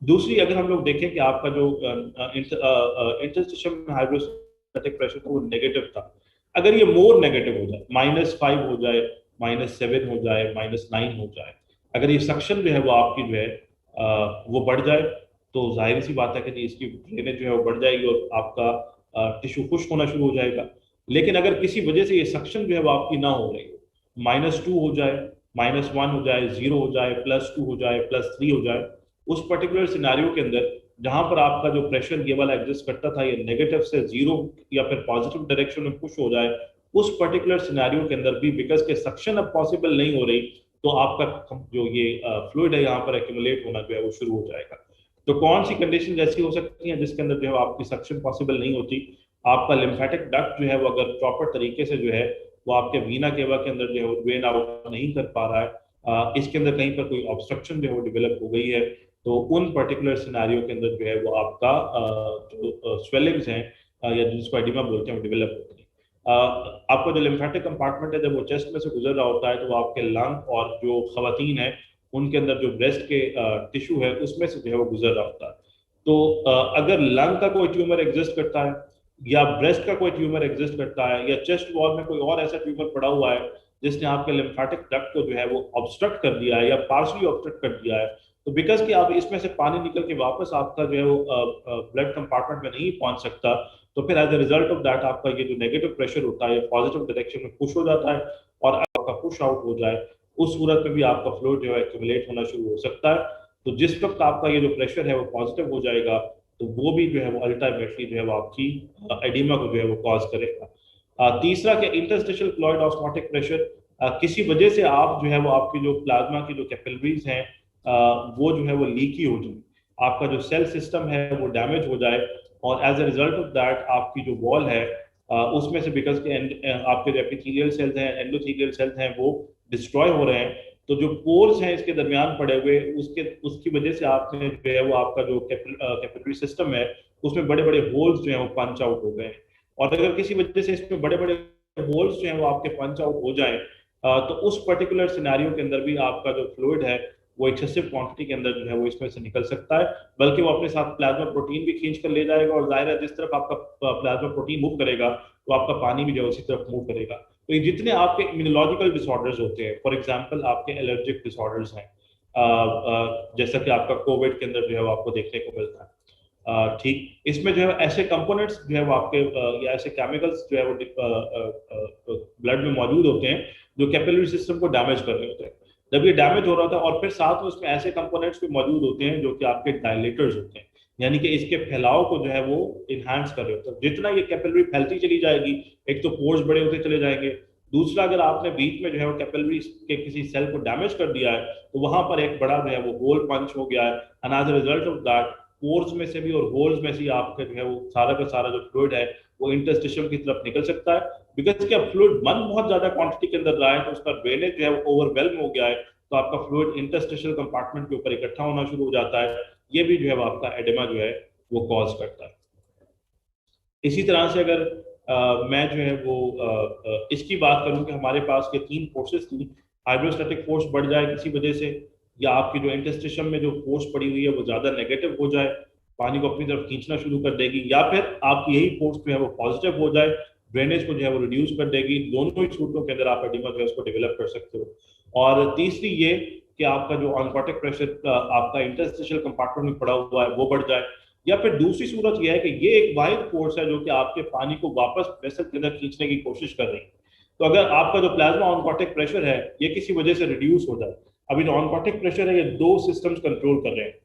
दूसरी अगर हम लोग देखें कि आपका जो इंटरस्टिशियल हाइड्रोस्टैटिक प्रेशर था वो नेगेटिव था, अगर ये मोर नेगेटिव हो जाए, -5 हो जाए, -7 हो जाए, -9 हो जाए, अगर ये सक्शन जो है वो आपकी जो है वो बढ़ जाए, तो जाहिर सी बात है कि इसकी ड्रेनेज जो है वो बढ़ जाएगी और आपका टिश्यू खुश्क होना शुरू हो जाएगा। लेकिन अगर किसी वजह से ये सक्शन जो है वो आपकी ना हो रही हो, -2 हो जाए, -1 हो जाए, 0 हो जाए, +2 हो जाए, +3 हो जाए, उस पर्टिकुलर सिनारियो के अंदर जहां पर आपका जो प्रेशर ये वाला एग्जिस्ट करता था ये नेगेटिव से 0 या फिर पॉजिटिव डायरेक्शन में पुश हो जाए, उस पर्टिकुलर सिनारियो के अंदर भी बिकॉज के सक्शन अब पॉसिबल नहीं हो रही, तो आपका जो ये फ्लूइड है यहाँ पर एक्यूमुलेट होना जो है वो शुरू हो जाएगा। तो कौन सी कंडीशन ऐसी हो सकती है जिसके अंदर जो है आपकी सक्शन पॉसिबल नहीं होती? आपका लिम्फेटिक डक्ट जो है वो अगर प्रॉपर तरीके से जो है वो आपके वीना केवा के अंदर जो है वो ड्रेन आउट नहीं कर पा रहा है, इसके अंदर कहीं पर कोई ऑब्स्ट्रक्शन जो है वो डेवलप हो गई है, तो उन पर्टिकुलर सिनारियो के अंदर जो है वो आपका जो स्वेलिंग्स हैं या जिसको एडिमा बोलते हैं वो डेवलप होती है। आपका जो लिम्फेटिक कंपार्टमेंट है जब वो चेस्ट में से गुजर रहा होता है तो वो आपके लंग और जो खवातीन है उनके अंदर जो ब्रेस्ट के टिश्यू है उसमें से जो है वो गुजर रहा होता है। तो अगर लंग का कोई ट्यूमर एग्जिस्ट करता है या ब्रेस्ट का कोई ट्यूमर एग्जिस्ट करता है या चेस्ट वॉल में कोई और ऐसा ट्यूमर पड़ा हुआ है जिसने आपके लिम्फेटिक डक्ट को जो है वो ऑब्स्ट्रक्ट कर दिया है या पार्शली ऑब्स्ट्रक्ट कर दिया है, तो बिकॉज कि आप इसमें से पानी निकल के वापस आपका जो है वो ब्लड कंपार्टमेंट में नहीं पहुंच सकता, तो फिर as a result of that आपका ये जो नेगेटिव प्रेशर होता है पॉजिटिव डायरेक्शन में पुश हो जाता है, और आपका पुश आउट हो जाए उस सूरत में भी आपका फ्लूइड जो है एक्यूमुलेट होना शुरू हो सकता है। तो जिस वक्त आपका ये जो प्रेशर है वो पॉजिटिव हो जाएगा तो वो भी जो है वो अल्टीमेटली जो है वो आपकी एडिमा को जो है वो कॉज करेगा। तीसरा क्या, इंटरस्टिशियल क्लॉइड ऑस्मोटिक प्रेशर, किसी वजह से आप जो है वो आपकी जो प्लाज्मा की जो कैपिलरीज हैं वो जो है वो लीकी हो जाए, आपका जो सेल सिस्टम है वो डैमेज हो जाए, और as a result of that आपकी जो वॉल है उसमें से बिकॉज के आपके जो एपिथेलियल सेल्स हैं एंडोथेलियल सेल्स हैं वो डिस्ट्रॉय हो रहे हैं, तो जो पोर्स हैं इसके दरमियान पड़े हुए उसकी वजह से आपने जो है वो आपका जो कैपिलरी सिस्टम है उसमें बड़े बड़े होल्स जो है वो पंच आउट हो गए हैं। और अगर किसी वजह से इसमें बड़े बड़े होल्स जो है वो आपके पंच आउट हो जाए तो उस पर्टिकुलर सिनेरियो के अंदर भी आपका जो फ्लूइड है वो एक्सेसिव क्वांटिटी के अंदर जो है वो इसमें से निकल सकता है, बल्कि वो अपने साथ प्लाज्मा प्रोटीन भी खींच कर ले जाएगा, और जाहिर है जिस तरफ आपका प्लाज्मा प्रोटीन मूव करेगा तो आपका पानी भी जो है उसी तरफ मूव करेगा। तो ये जितने आपके इम्यूनोलॉजिकल डिसऑर्डर्स होते हैं, फॉर एग्जांपल आपके एलर्जिक डिसऑर्डर्स हैं, जैसा कि आपका कोविड के अंदर जो है वो आपको देखने को मिलता है, ठीक, इसमें जो है ऐसे कंपोनेंट्स जो है वो आपके या ऐसे केमिकल्स जो है वो ब्लड में मौजूद होते हैं जो कैपिलरी सिस्टम को डैमेज कर रहे होते हैं। जब ये डैमेज हो रहा था और फिर साथ में उसमें ऐसे कंपोनेंट्स भी मौजूद होते हैं जो कि आपके डायलेटर्स होते हैं, यानी कि इसके फैलाव को जो है वो इन्हांस कर रहे हो। तो जितना ये कैपिलरी फैलती चली जाएगी, एक तो पोर्स बड़े होते चले जाएंगे, दूसरा अगर आपने बीच में जो है वो कैपिलरी के किसी सेल को डैमेज कर दिया है तो वहां पर एक बड़ा जो है वो होल पंच हो गया है, and as a result of that pores में से भी और होल्स में से आपका जो है वो सारा का सारा जो फ्लूइड है वो इंटरस्टिशियम की तरफ निकल सकता है। बिकॉज क्या फ्लूइड मन बहुत ज्यादा क्वांटिटी के अंदर रहा है तो उसका ड्रेनेज जो है वो ओवरवेल्म हो गया है, तो आपका फ्लूइड इंटरस्टिशियल कंपार्टमेंट के ऊपर इकट्ठा होना शुरू हो जाता है। ये भी जो है वो आपका एडेमा जो है वो कॉज करता है। इसी तरह से अगर मैं जो है वो इसकी बात करूं कि हमारे पास के तीन फोर्सेस थी, हाइड्रोस्टैटिक फोर्स बढ़ जाए किसी वजह से, या आपकी जो इंटरस्टिशियम में जो फोर्स पड़ी हुई है वो ज्यादा नेगेटिव हो जाए, पानी को अपनी तरफ खींचना शुरू कर देगी, या फिर आपकी यही फोर्स जो है वो पॉजिटिव हो जाए, ड्रेनेज को जो है वो रिड्यूस कर देगी। दोनों ही सूरतों के अंदर आप एडिमा जो है उसको डेवलप कर सकते हो। और तीसरी ये कि आपका जो ऑनकोटिक प्रेशर आपका इंटरस्टिशियल कंपार्टमेंट में पड़ा हुआ है वो बढ़ जाए, या फिर दूसरी सूरत यह है कि ये एक वाहिद फोर्स है जो कि आपके पानी को वापस वेसल के अंदर खींचने की कोशिश कर रही है। तो अगर आपका जो प्लाज्मा ऑनकोटिक प्रेशर है ये किसी वजह से रिड्यूस हो जाए, अभी जो ऑनकोटिक प्रेशर है ये दो सिस्टम्स कंट्रोल कर रहे हैं।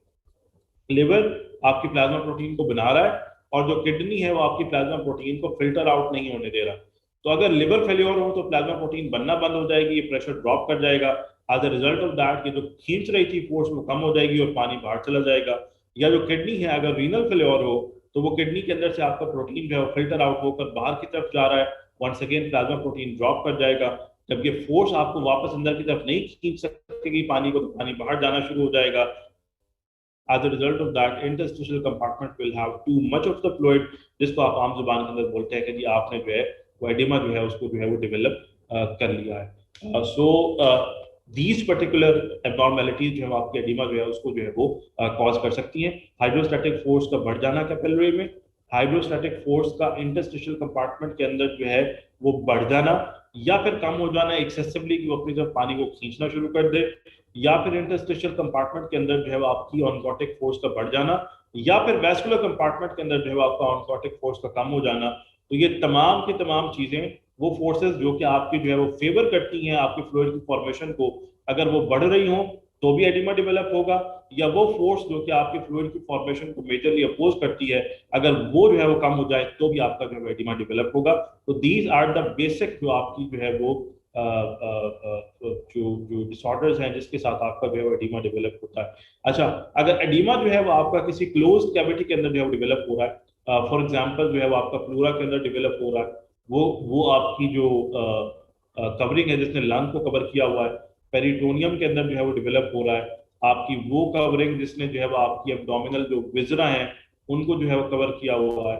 लिवर आपकी प्लाज्मा प्रोटीन को बना रहा है और जो किडनी है वो आपकी प्लाज्मा प्रोटीन को फिल्टर आउट नहीं होने दे रहा। तो अगर लिवर फेल्योर हो तो प्लाज्मा प्रोटीन बनना बंद हो जाएगी, ये प्रेशर ड्रॉप कर जाएगा। As a result of that ये जो खींच रही थी फोर्स वो कम हो जाएगी और पानी बाहर चला जाएगा। या जो किडनी है अगर रीनल फेल्योर हो तो वो किडनी के अंदर से आपका प्रोटीन जो है फिल्टर आउट होकर बाहर की तरफ जा रहा है, once again plasma protein drop कर जाएगा। जब ये फोर्स आपको वापस अंदर की तरफ नहीं खींच सकेगी पानी को, तो पानी बाहर जाना शुरू हो जाएगा। As a result of that, interstitial compartment will have too much of the fluid, जिसको आप आम जुबान के अंदर बोलते हैं कि जी आपने जो है वो एडिमा जो है उसको जो है वो डेवलप कर लिया है। सो दीज पर्टिकुलर एबनॉर्मेलिटीज जो है आपके एडिमा जो है उसको जो है वो कॉज कर सकती हैं। हाइड्रोस्टैटिक फोर्स का बढ़ जाना कैपिलरी में, हाइड्रोस्टैटिक फोर्स का इंटरस्टिशियल कंपार्टमेंट के अंदर जो है वो बढ़ जाना या फिर कम हो जाना एक्सेसिवली कि वो अपनी तरफ पानी को खींचना शुरू कर दे, या फिर इंटरस्टिशियल कंपार्टमेंट के अंदर जो है आपकी ऑनकोटिक फोर्स का बढ़ जाना, या फिर वैस्कुलर कंपार्टमेंट के अंदर जो है आपका ऑनकोटिक फोर्स का कम हो जाना। तो ये तमाम की तमाम चीजें वो फोर्सेस जो कि आपकी जो है वो फेवर करती हैं आपकी फ्लूइड की फॉर्मेशन को, अगर वो बढ़ रही हो तो भी एडिमा डेवलप होगा, या वो फोर्स जो कि आपकी फ्लूइड की फॉर्मेशन को मेजरली अपोज करती है अगर वो जो है वो कम हो जाए तो भी आपका जो है एडिमा डेवलप होगा। तो दीज आर द बेसिक जो आपकी जो है वो जो जो डिसऑर्डर्स हैं जिसके साथ आपका जो है वो एडिमा डेवलप होता है। अच्छा, अगर एडिमा जो है वो आपका किसी क्लोज कैविटी के अंदर जो है वो डेवलप हो रहा है, फॉर एग्जांपल जो है वो आपका प्लूरा के अंदर डेवलप हो रहा है, वो आपकी जो कवरिंग है जिसने लंग को कवर किया हुआ है, पेरिटोनियम के अंदर जो है वो डेवलप हो रहा है, आपकी वो कवरिंग जिसने जो है वो आपकी एब्डोमिनल जो विजरा हैं उनको जो है वो कवर किया हुआ है,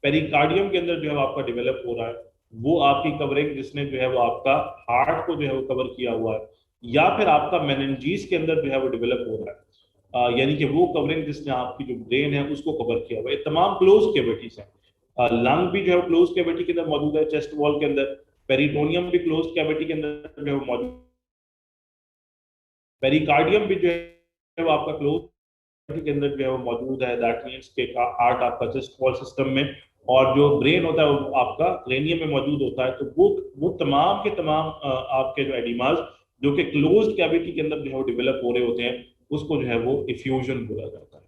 पेरिकार्डियम के अंदर जो है वो आपका डेवलप हो रहा है, वो आपकी कवरिंग जिसने जो है वो आपका हार्ट को जो है वो कवर किया हुआ है, या फिर आपका मेनिंजीज के अंदर जो है वो डेवलप हो रहा है, यानी कि वो कवरिंग जिसने आपकी जो ब्रेन है उसको कवर किया हुआ है। ये तमाम क्लोज कैविटीज हैं। लंग भी जो है क्लोज कैविटी के अंदर मौजूद है, चेस्ट वॉल के अंदर, पेरिटोनियम भी क्लोज कैविटी के अंदर जो है मौजूद, पेरिकार्डियम भी जो है वो आपका क्लोज के अंदर जो है वो मौजूद है। दैट मीन्स के हार्ट आपका चेस्ट वॉल सिस्टम में, और जो ब्रेन होता है वो आपका क्रेनियम में मौजूद होता है। तो वो तमाम के तमाम आपके जो एडिमाज जो कि क्लोज्ड कैविटी के अंदर जो है वो डेवलप हो रहे होते हैं उसको जो है वो इफ्यूजन बोला जाता है।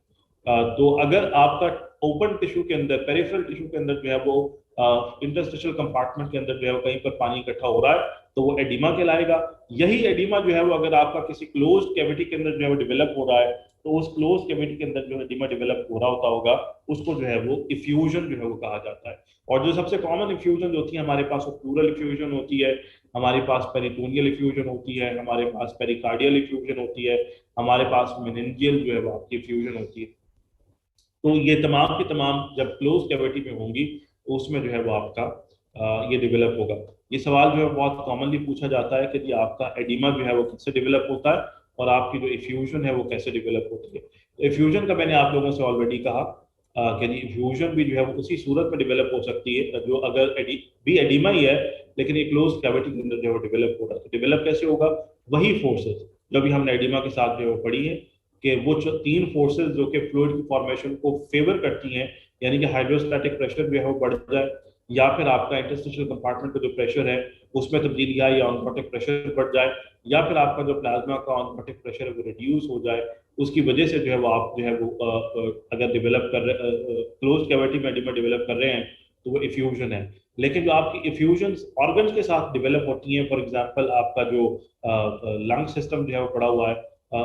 तो अगर आपका ओपन टिश्यू के अंदर, पेरिफेरल टिश्यू के अंदर जो है वो इंटरस्टिशियल कंपार्टमेंट के अंदर जो है वो कहीं पर पानी इकट्ठा हो रहा है तो वो एडिमा कहलाएगा। यही एडिमा जो है वो अगर आपका किसी क्लोज्ड कैविटी के अंदर जो है वो डेवलप हो रहा है तो उस क्लोज कैविटी के अंदर जो एडिमा डेवलप हो रहा होगा उसको जो है वो इफ्यूजन जो है वो कहा जाता है। और जो सबसे कॉमन इफ्यूजन जो होती है हमारे पास वो प्लूरल इफ्यूजन होती है, हमारे पास पेरिटोनियल इफ्यूजन होती है, हमारे पास पेरिकार्डियल इफ्यूजन होती है, हमारे पास मेनिंजियल जो है वो आपकी इफ्यूजन होती है। तो ये तमाम की तमाम जब क्लोज कैविटी में होंगी तो उसमें जो है वो आपका ये डेवलप होगा। ये सवाल जो है बहुत कॉमनली पूछा जाता है कि जी आपका एडिमा जो है वो किससे डेवलप होता है और आपकी जो इफ्यूजन है वो कैसे डेवलप होती है। तो इफ्यूजन का मैंने आप लोगों से ऑलरेडी कहा कि जी इफ्यूजन भी जो है वो उसी सूरत में डेवलप हो सकती है जो अगर भी एडिमा ही है लेकिन एक क्लोज कैविटी के अंदर जो है वो डेवलप हो रहा है। तो डेवलप कैसे होगा, वही फोर्सेस जो भी हमने एडिमा के साथ जो है वो पढ़ी है कि वो जो तीन फोर्सेस जो कि फ्लूइड की फॉर्मेशन को फेवर करती हैं, यानी कि हाइड्रोस्टैटिक प्रेशर जो है वो बढ़ जाए, या फिर आपका इंटरस्टिशियल कंपार्टमेंट का जो प्रेशर है उसमें तब्दीली आए या ऑनकोटिक प्रेशर बढ़ जाए, या फिर आपका जो प्लाज्मा का ऑनकोटिक प्रेशर है वो रिड्यूस हो जाए, उसकी वजह से जो है वो आप जो है वो अगर डेवलप कर रहे क्लोज कैविटी में एडिमा डेवलप कर रहे हैं तो वो इफ्यूजन है। लेकिन जो आपकी इफ्यूजन ऑर्गन्स के साथ डेवलप होती हैं, फॉर एग्जांपल आपका जो लंग सिस्टम जो है वो पड़ा हुआ है,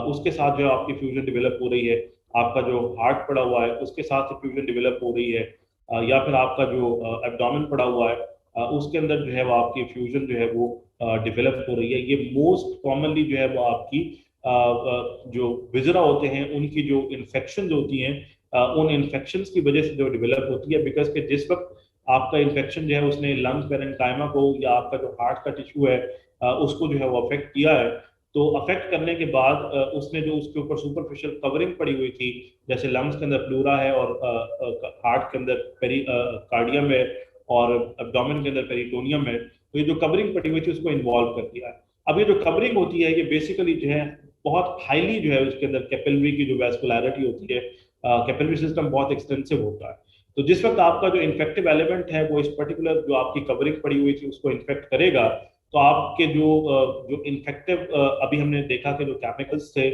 उसके साथ जो है आपकी फ्यूजन डेवलप हो रही है, आपका जो हार्ट पड़ा हुआ है उसके साथ फ्यूजन डेवलप हो रही है, या फिर आपका जो एब्डोमेन पड़ा हुआ है उसके अंदर जो है वो आपकी फ्यूजन जो है वो डेवलप हो रही है। ये मोस्ट कॉमनली जो है वो आपकी जो विजरा होते हैं उनकी जो इन्फेक्शन होती हैं, उन इन्फेक्शन की वजह से जो डेवलप होती है, बिकॉज के जिस वक्त आपका इन्फेक्शन जो है उसने लंग पेरेंकाइमा को या आपका जो हार्ट का टिश्यू है उसको जो है वो अफेक्ट किया है, तो अफेक्ट करने के बाद उसने जो उसके ऊपर सुपरफिशियल कवरिंग पड़ी हुई थी, जैसे लंग्स के अंदर प्लूरा है और हार्ट के अंदर पेरी कार्डियम है और एब्डोमेन के अंदर पेरिटोनियम है, तो ये जो कवरिंग पड़ी हुई थी उसको इन्वॉल्व कर दिया है। अब ये जो कवरिंग होती है ये बेसिकली जो है बहुत हाईली जो है उसके अंदर कैपिलरी की जो वैस्कुलैरिटी होती है, कैपिलरी सिस्टम बहुत एक्सटेंसिव होता है। तो जिस वक्त आपका जो इन्फेक्टिव एलिमेंट है वो इस पर्टिकुलर जो आपकी कवरिंग पड़ी हुई थी उसको इन्फेक्ट करेगा, तो आपके जो इन्फेक्टिव अभी हमने देखा कि जो केमिकल्स थे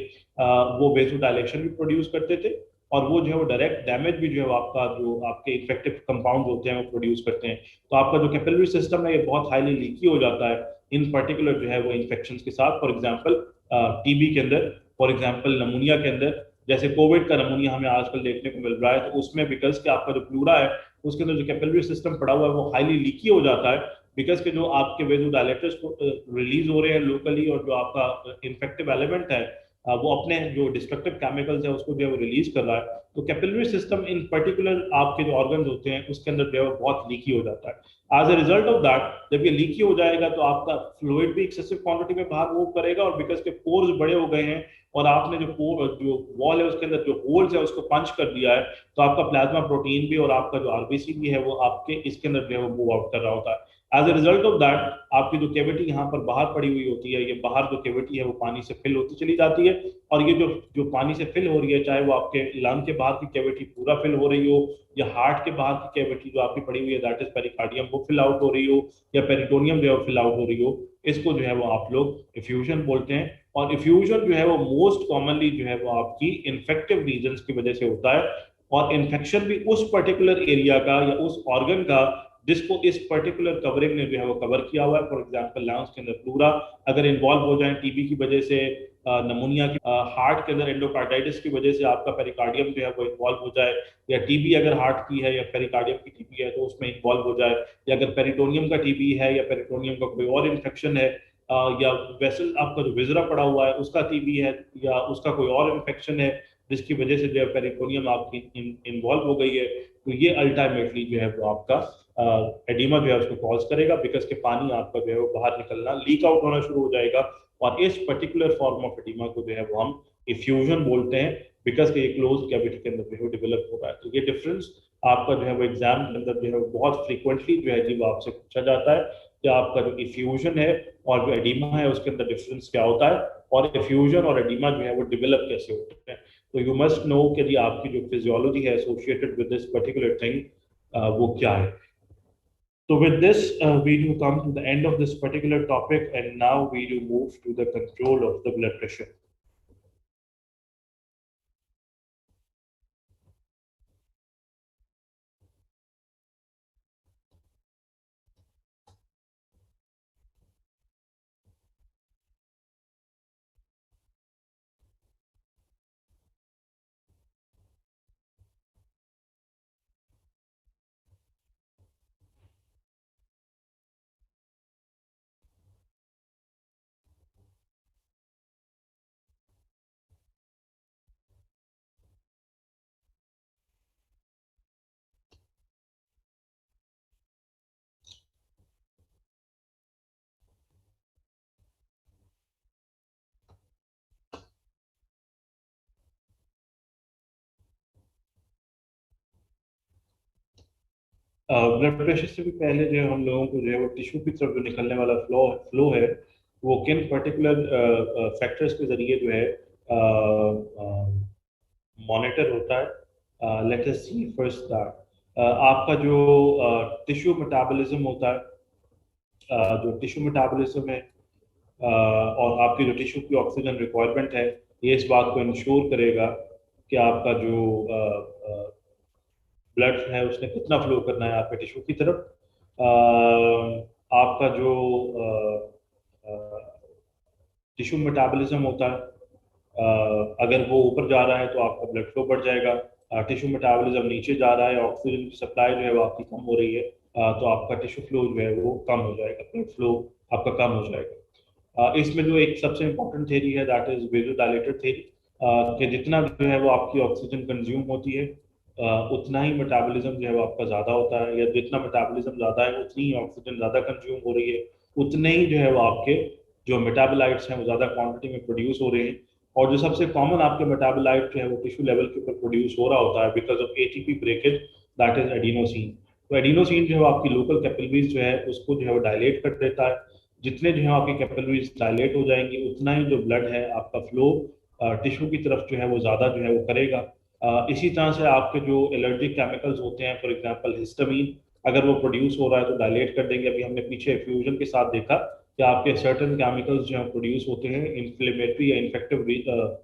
वो वेसोडायलेशन भी प्रोड्यूस करते थे, और वो जो है वो डायरेक्ट डैमेज भी जो है वो आपका जो आपके इन्फेक्टिव कंपाउंड होते हैं वो प्रोड्यूस करते हैं। तो आपका जो कैपिलरी सिस्टम है ये बहुत हाईली लीकी हो जाता है इन पर्टिकुलर जो है वो इन्फेक्शन के साथ। फॉर एग्जाम्पल टीबी के अंदर, फॉर एग्जाम्पल नमूनिया के अंदर, जैसे कोविड का नमूनिया हमें आजकल देखने को मिल रहा है, तो उसमें बिकॉज के आपका जो प्लूरा है उसके अंदर जो कैपिलरी सिस्टम पड़ा हुआ है वो हाईली लीकी हो जाता है, बिकॉज के जो आपके वेजोडायलेटर्स रिलीज हो रहे हैं लोकली, और जो आपका इन्फेक्टिव एलिमेंट है वो अपने जो डिस्ट्रक्टिव केमिकल्स है उसको जो है वो रिलीज कर रहा है। तो कैपिलरी सिस्टम इन पर्टिकुलर आपके जो ऑर्गन होते हैं उसके अंदर जो है वो बहुत लीकी हो जाता है। As a result of that जब ये लीकी हो जाएगा तो आपका फ्लूइड भी एक्सेसिव क्वांटिटी में बाहर मूव करेगा, और बिकॉज के पोर्स बड़े हो गए हैं और आपने जो वॉल है उसके अंदर जो होल्स है उसको पंच कर दिया है, तो आपका प्लाज्मा प्रोटीन भी और आपका जो आरबीसी भी है वो आपके इसके अंदर जो है वो मूव आउट कर रहा होता है। As a result of that आपकी जो केविटी यहाँ पर बाहर पड़ी हुई होती है, ये बाहर जो केविटी है वो पानी से फिल होती चली जाती है, और ये जो जो पानी से फिल हो रही है, चाहे वो आपके लंग के बाहर की केविटी पूरा फिल हो रही हो या हार्ट के बाहर की केविटी जो आपकी पड़ी हुई है दैट इज पेरिकार्डियम वो फिल आउट हो रही हो, या पेरिटोनियम जो है फिल आउट हो रही हो, इसको जो है वो आप लोग इफ्यूजन बोलते हैं। और इफ्यूजन जो है वो मोस्ट कॉमनली जो है वो आपकी इन्फेक्टिव रीजन की वजह से होता है, और इन्फेक्शन भी उस पर्टिकुलर एरिया का या उस ऑर्गन का जिसको इस पर्टिकुलर कवरिंग ने जो है वो कवर किया हुआ है। फॉर एग्जांपल लंग्स के अंदर प्लूरा अगर इन्वॉल्व हो जाए टीबी की वजह से, नमूनिया की, हार्ट के अंदर एंडोकार्डाइटिस की वजह से आपका पेरिकार्डियम जो है वो इन्वॉल्व हो जाए, या टीबी अगर हार्ट की है या पेरिकार्डियम की टीबी है तो उसमें इन्वॉल्व हो जाए, या अगर पेरिटोनियम का टीबी है या पेरिटोनियम का कोई और इन्फेक्शन है, या वेसल आपका जो विजरा पड़ा हुआ है उसका टीबी है या उसका कोई और इन्फेक्शन है जिसकी वजह से जो है पेरिटोनियम आपकी इन्वॉल्व हो गई है, तो ये अल्टीमेटली जो है वो आपका एडिमा जो है उसको कॉज करेगा, बिकॉज के पानी आपका जो है वो बाहर निकलना लीक आउट होना शुरू हो जाएगा, और इस पर्टिकुलर फॉर्म ऑफ एडिमा को जो है वो हम इफ्यूजन बोलते हैं, बिकॉज के ये क्लोज कैविटी के अंदर जो है डेवलप हो रहा है। तो ये डिफरेंस आपका जो है वो एग्जाम के अंदर जो है वो बहुत फ्रीक्वेंटली जो है जी वो आपसे पूछा जाता है कि आपका जो इफ्यूजन है और जो एडिमा है उसके अंदर डिफरेंस क्या होता है, और इफ्यूजन और एडिमा जो है वो डेवलप कैसे होते हैं। तो यू मस्ट नो कि जी आपकी जो फिजियोलॉजी है associated with this particular thing वो क्या है। So with this, we do come to the end of this particular topic, and now we do move to the control of the blood pressure. Blood pressure से भी पहले जो है हम लोगों को जो है वो टिश्यू की तरफ जो निकलने वाला फ्लो है वो किन पर्टिकुलर फैक्टर्स के जरिए जो है मॉनिटर होता है। Let us see first that आपका जो टिश्यू मेटाबॉलिज्म होता है, जो टिश्यू मेटाबॉलिज्म है, और आपकी जो टिश्यू की ऑक्सीजन रिक्वायरमेंट है, ये इस बात को इंश्योर करेगा कि आपका जो ब्लड है उसने कितना फ्लो करना है आपके टिश्यू की तरफ। आपका जो टिश्यू मेटाबॉलिज्म होता है, अगर वो ऊपर जा रहा है तो आपका ब्लड फ्लो बढ़ जाएगा। टिश्यू मेटाबॉलिज्म नीचे जा रहा है, ऑक्सीजन की सप्लाई जो है वो आपकी कम हो रही है, तो आपका टिश्यू फ्लो जो है वो कम हो जाएगा, ब्लड फ्लो आपका कम हो जाएगा। इसमें जो एक सबसे इम्पोर्टेंट थेरी है, दैट इज वेज़ोडाइलेटर थेरी, कि जितना जो है वो आपकी ऑक्सीजन कंज्यूम होती है, उतना ही मेटाबॉलिज्म जो है वो आपका ज़्यादा होता है, या जितना मेटाबॉलिज्म ज़्यादा है उतनी ही ऑक्सीजन ज़्यादा कंज्यूम हो रही है, उतने ही जो है वो आपके जो मेटाबोलाइट्स हैं वो ज़्यादा क्वांटिटी में प्रोड्यूस हो रहे हैं। और जो सबसे कॉमन आपके मेटाबोलाइट जो है वो टिश्यू लेवल के ऊपर प्रोड्यूस हो रहा होता है because of ATP breakage, that is adenosine. तो एडिनोसिन जो है आपकी लोकल कैपिलरीज जो है उसको जो है वो डायलेट कर देता है। जितने जो है आपकी कैपिलरीज डायलेट हो जाएंगी, उतना ही जो ब्लड है आपका फ्लो टिश्यू की तरफ जो है वो ज़्यादा जो है वो करेगा। इसी तरह से आपके जो एलर्जिक केमिकल्स होते हैं, फॉर एग्जांपल हिस्टामीन, अगर वो प्रोड्यूस हो रहा है तो डायलेट कर देंगे। अभी हमने पीछे एफ्यूजन के साथ देखा कि आपके सर्टन केमिकल्स जो है प्रोड्यूस होते हैं इन्फ्लेमेटरी या इन्फेक्टिव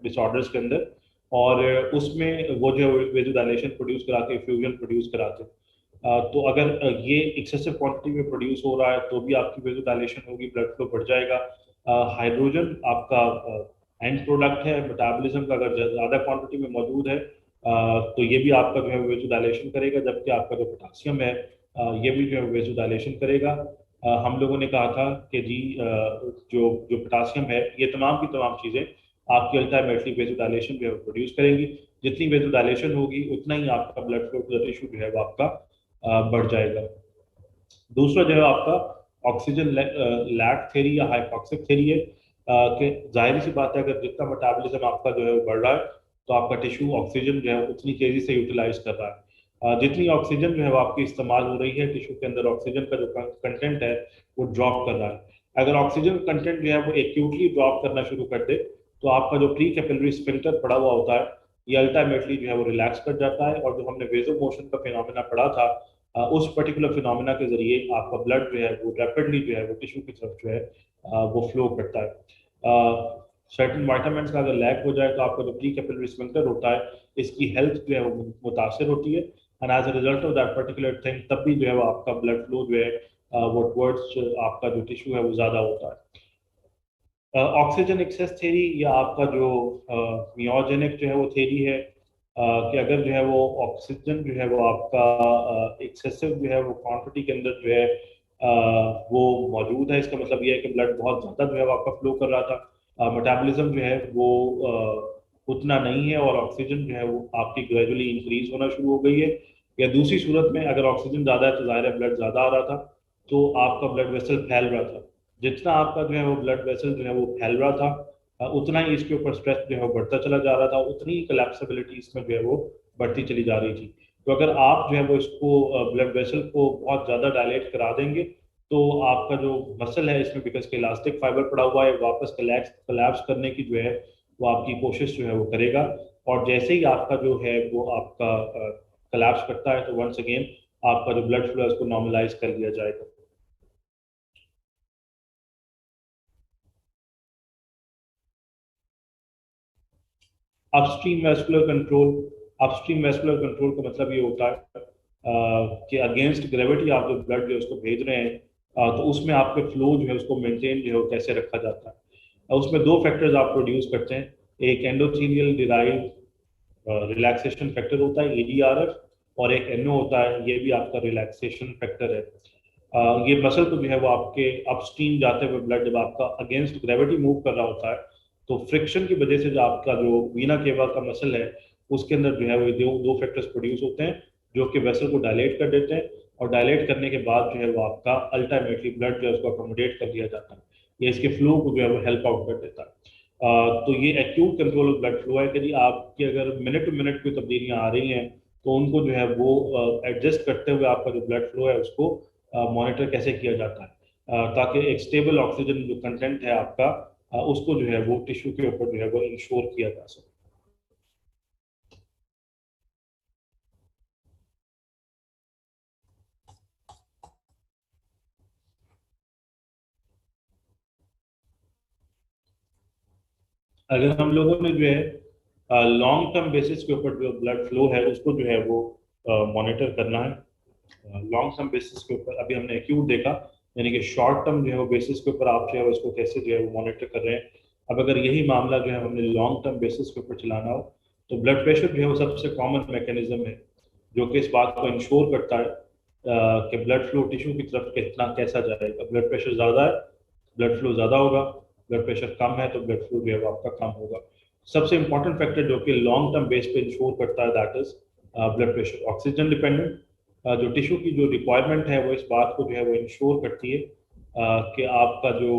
डिसऑर्डर्स के अंदर, और उसमें वो जो वेजोडाइलेशन प्रोड्यूस कराते हैं, फ्यूजन प्रोड्यूस कराते हैं। तो अगर ये एक्सेसिव क्वांटिटी में प्रोड्यूस हो रहा है तो भी आपकी वेजोडाइलेशन होगी, ब्लड फ्लो बढ़ जाएगा। हाइड्रोजन आपका एंड प्रोडक्ट है मेटाबॉलिज्म का, अगर ज़्यादा क्वांटिटी में मौजूद है तो ये भी आपका जो है वेजोडाइलेशन करेगा, जबकि आपका जो पोटासियम है ये भी जो है वेजोडाइलेशन करेगा। हम लोगों ने कहा था कि जी जो जो पोटासियम है, ये तमाम की तमाम चीज़ें आपकी अल्टीमेटली वेजोडाइलेशन जो है प्रोड्यूस करेंगी। जितनी वेजोडाइलेशन होगी उतना ही आपका blood flow to the tissue जो है वो आपका बढ़ जाएगा। दूसरा जो है आपका ऑक्सीजन लैक थेरी या हाइपोक्सिक थेरी है, कि जाहिर सी बात है अगर जितना मेटाबॉलिज्म आपका जो है वो बढ़ रहा है तो आपका टिश्यू ऑक्सीजन जो है उतनी तेजी से यूटिलाइज कर रहा है। जितनी ऑक्सीजन जो है वो आपकी इस्तेमाल हो रही है, टिश्यू के अंदर ऑक्सीजन का जो कंटेंट है वो ड्रॉप कर रहा है। अगर ऑक्सीजन कंटेंट जो है वो एक्यूटली ड्रॉप करना शुरू कर दे तो आपका जो प्री कैपिलरी स्फिंक्टर पड़ा हुआ होता है, ये अल्टीमेटली जो है वो रिलैक्स कर जाता है, और जो हमने वेजो मोशन का फिनोमेना पढ़ा था, उस पर्टिकुलर फिनोमेना के जरिए आपका ब्लड जो है वो रैपिडली जो है वो टिश्यू की तरफ जो है वो फ्लो करता है। सर्टेन वाइटामिन का अगर लैक हो जाए तो आपका जो प्री कैपिलरी स्फिंक्टर होता है, इसकी हेल्थ जो है वो मुतासर होती है, and as a result of that particular thing तब भी जो है वो आपका ब्लड फ्लो जो है वो टवर्ड्स आपका जो टिश्यू है वो ज़्यादा होता है। ऑक्सीजन एक्सेस थेरी या आपका जो मियोजेनिक जो है वो थेरी है, कि अगर जो है वो ऑक्सीजन जो है वो आपका एक्सेसिव जो है वो क्वांटिटी के अंदर जो है वो मौजूद है, इसका मतलब ये है कि ब्लड बहुत ज़्यादा जो है वो आपका फ्लो कर रहा था, मेटाबॉलिज्म जो है वो उतना नहीं है, और ऑक्सीजन जो है वो आपकी ग्रेजुअली इंक्रीज होना शुरू हो गई है। या दूसरी सूरत में अगर ऑक्सीजन ज़्यादा है तो ज़ाहिर है ब्लड ज़्यादा आ रहा था, तो आपका ब्लड वेसल फैल रहा था। जितना आपका जो है वो ब्लड वेसल जो है वो फैल रहा था, उतना ही इसके ऊपर स्ट्रेस जो है वो बढ़ता चला जा रहा था, उतनी ही कोलैप्सिबिलिटी इसमें जो है वो बढ़ती चली जा रही थी। तो अगर आप जो है वो इसको ब्लड वेसल को बहुत ज़्यादा डायलेट करा देंगे तो आपका जो मसल है इसमें, बिकॉज के इलास्टिक फाइबर पड़ा हुआ है, वापस कोलैप्स करने की जो है वो आपकी कोशिश जो है वो करेगा, और जैसे ही आपका जो है वो आपका कोलैप्स करता है तो वंस अगेन आपका जो ब्लड फ्लो है उसको नॉर्मलाइज कर दिया जाएगा। Upstream vascular control. Upstream vascular control का मतलब ये होता है कि अगेंस्ट ग्रेविटी आप जो ब्लड जो है उसको भेज रहे हैं, तो उसमें आपके फ्लो जो है उसको मेंटेन जो है वो कैसे रखा जाता है। उसमें दो फैक्टर्स आप प्रोड्यूस करते हैं, एक एंडोथेलियल डिराइव रिलैक्सेशन फैक्टर होता है एडीआरएफ, और एक एनओ होता है, ये भी आपका रिलैक्सेशन फैक्टर है। ये मसल को जो है वो आपके अपस्ट्रीम जाते हुए ब्लड जब आपका अगेंस्ट ग्रेविटी मूव कर रहा होता है, तो फ्रिक्शन की वजह से जो आपका जो वीना केवा का मसल है उसके अंदर जो है वो दो फैक्टर्स प्रोड्यूस होते हैं, जो कि वेसल को डायलेट कर देते हैं, और डायलेट करने के बाद जो है वो आपका अल्टीमेटली ब्लड जो है उसको अकोमोडेट कर दिया जाता है, ये इसके फ्लो को जो है वो हेल्प आउट कर देता है। तो ये acute control of blood flow है कि जी आपकी अगर मिनट टू मिनट कोई तब्दीलियां आ रही हैं तो उनको जो है वो एडजस्ट करते हुए आपका जो ब्लड फ्लो है उसको मॉनिटर कैसे किया जाता है, ताकि एक स्टेबल ऑक्सीजन जो कंटेंट है आपका, उसको जो है वो टिश्यू के ऊपर जो है वो इंश्योर किया जा सके। अगर हम लोगों ने जो है लॉन्ग टर्म बेसिस के ऊपर जो ब्लड फ्लो है उसको जो है वो मॉनिटर करना है लॉन्ग टर्म बेसिस के ऊपर। अभी हमने एक्यूट देखा, यानी कि शॉर्ट टर्म जो है वो बेसिस के ऊपर आप जो है उसको कैसे जो है वो मॉनिटर कर रहे हैं। अब अगर यही मामला जो है हमने लॉन्ग टर्म बेसिस के ऊपर चलाना हो, तो ब्लड प्रेशर जो है वो सबसे कॉमन मैकेनिज्म है जो कि इस बात को इंश्योर करता है कि ब्लड फ्लो टिश्यू की तरफ कितना कैसा जाएगा। ब्लड प्रेशर ज़्यादा है, ब्लड फ्लो ज़्यादा होगा। ब्लड प्रेशर कम है तो ब्लड फ्लो जो है वो आपका कम होगा। सबसे इंपॉर्टेंट फैक्टर जो कि लॉन्ग टर्म बेस पे इंश्योर करता है, that is blood pressure. Oxygen dependent जो टिश्यू की जो रिक्वायरमेंट है वो इस बात को जो है वो इंश्योर करती है कि आपका जो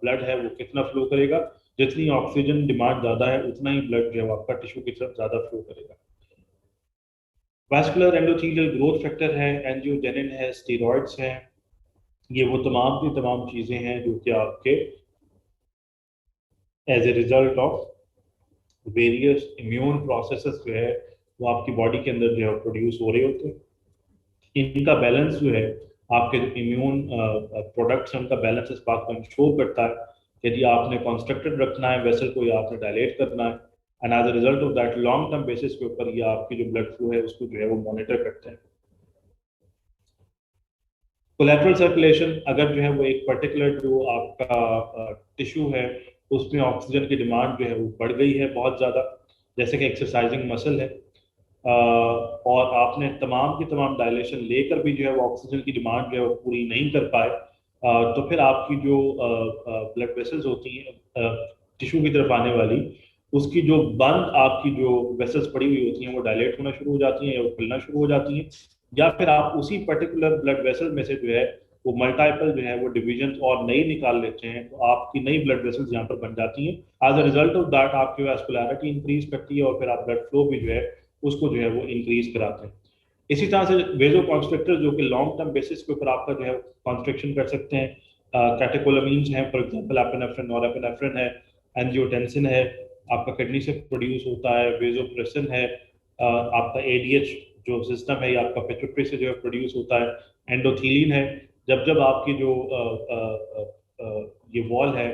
ब्लड है वो कितना फ्लो करेगा। जितनी ऑक्सीजन डिमांड ज़्यादा है उतना ही ब्लड जो है वो आपका टिश्यू की तरफ ज़्यादा फ्लो करेगा। वास्कुलर एंडोथेलियल ग्रोथ फैक्टर है, एंजियोजेनिन है, स्टेरॉइड्स हैं। ये वो तमाम की तमाम चीज़ें हैं जो कि आपके as a result of various immune processes जो है वो आपकी बॉडी के अंदर जो है प्रोड्यूस हो रहे होते हैं। इनका बैलेंस जो है, आपके जो इम्यून प्रोडक्ट्स हैं उनका बैलेंस इस बात को इंश्योर करता है कि यदि आपने कॉन्स्ट्रक्टेड रखना है वेसल को या आपने डायलेट करना है। And as a result of that long term basis के ऊपर ये आपकी जो ब्लड फ्लो है उसको जो है वो मॉनिटर करते हैं। कोलेट्रल सर्कुलेशन, अगर जो है वो एक पर्टिकुलर जो आपका टिश्यू है उसमें ऑक्सीजन की डिमांड जो है वो बढ़ गई है बहुत ज़्यादा, जैसे कि एक्सरसाइजिंग मसल है, और आपने तमाम की तमाम डायलेशन लेकर भी जो है वो ऑक्सीजन की डिमांड जो है वो पूरी नहीं कर पाए, तो फिर आपकी जो ब्लड वेसल्स होती हैं टिश्यू की तरफ आने वाली, उसकी जो बंद आपकी जो वेसल्स पड़ी हुई होती हैं वो डायलेट होना शुरू हो जाती हैं या वो खुलना शुरू हो जाती हैं। या फिर आप उसी पर्टिकुलर ब्लड वेसल में से जो है वो मल्टीपल जो है वो डिवीजन और नई निकाल लेते हैं, तो आपकी नई ब्लड वेसल्स यहाँ पर बन जाती हैं। As a result of that आपकी वैस्कुलरिटी इंक्रीज करती है और फिर आप ब्लड फ्लो भी जो है उसको जो है वो इंक्रीज कराते हैं। इसी तरह से वेजो कॉन्स्ट्रिक्टर जो कि लॉन्ग टर्म बेसिस के ऊपर आपका जो है कॉन्स्ट्रिक्शन कर सकते हैं। कैटेकोलामीन्स हैं, फॉर एग्जांपल एपिनेफ्रिन, नॉरएपिनेफ्रिन है, एंजियोटेंसिन है, आपका किडनी से प्रोड्यूस होता है, वेजोप्रेसिन है, आपका एडीएच जो सिस्टम है ये आपका पिट्यूटरी से जो है प्रोड्यूस होता है, एंडोथेलिन है। जब जब आपकी जो ये वॉल है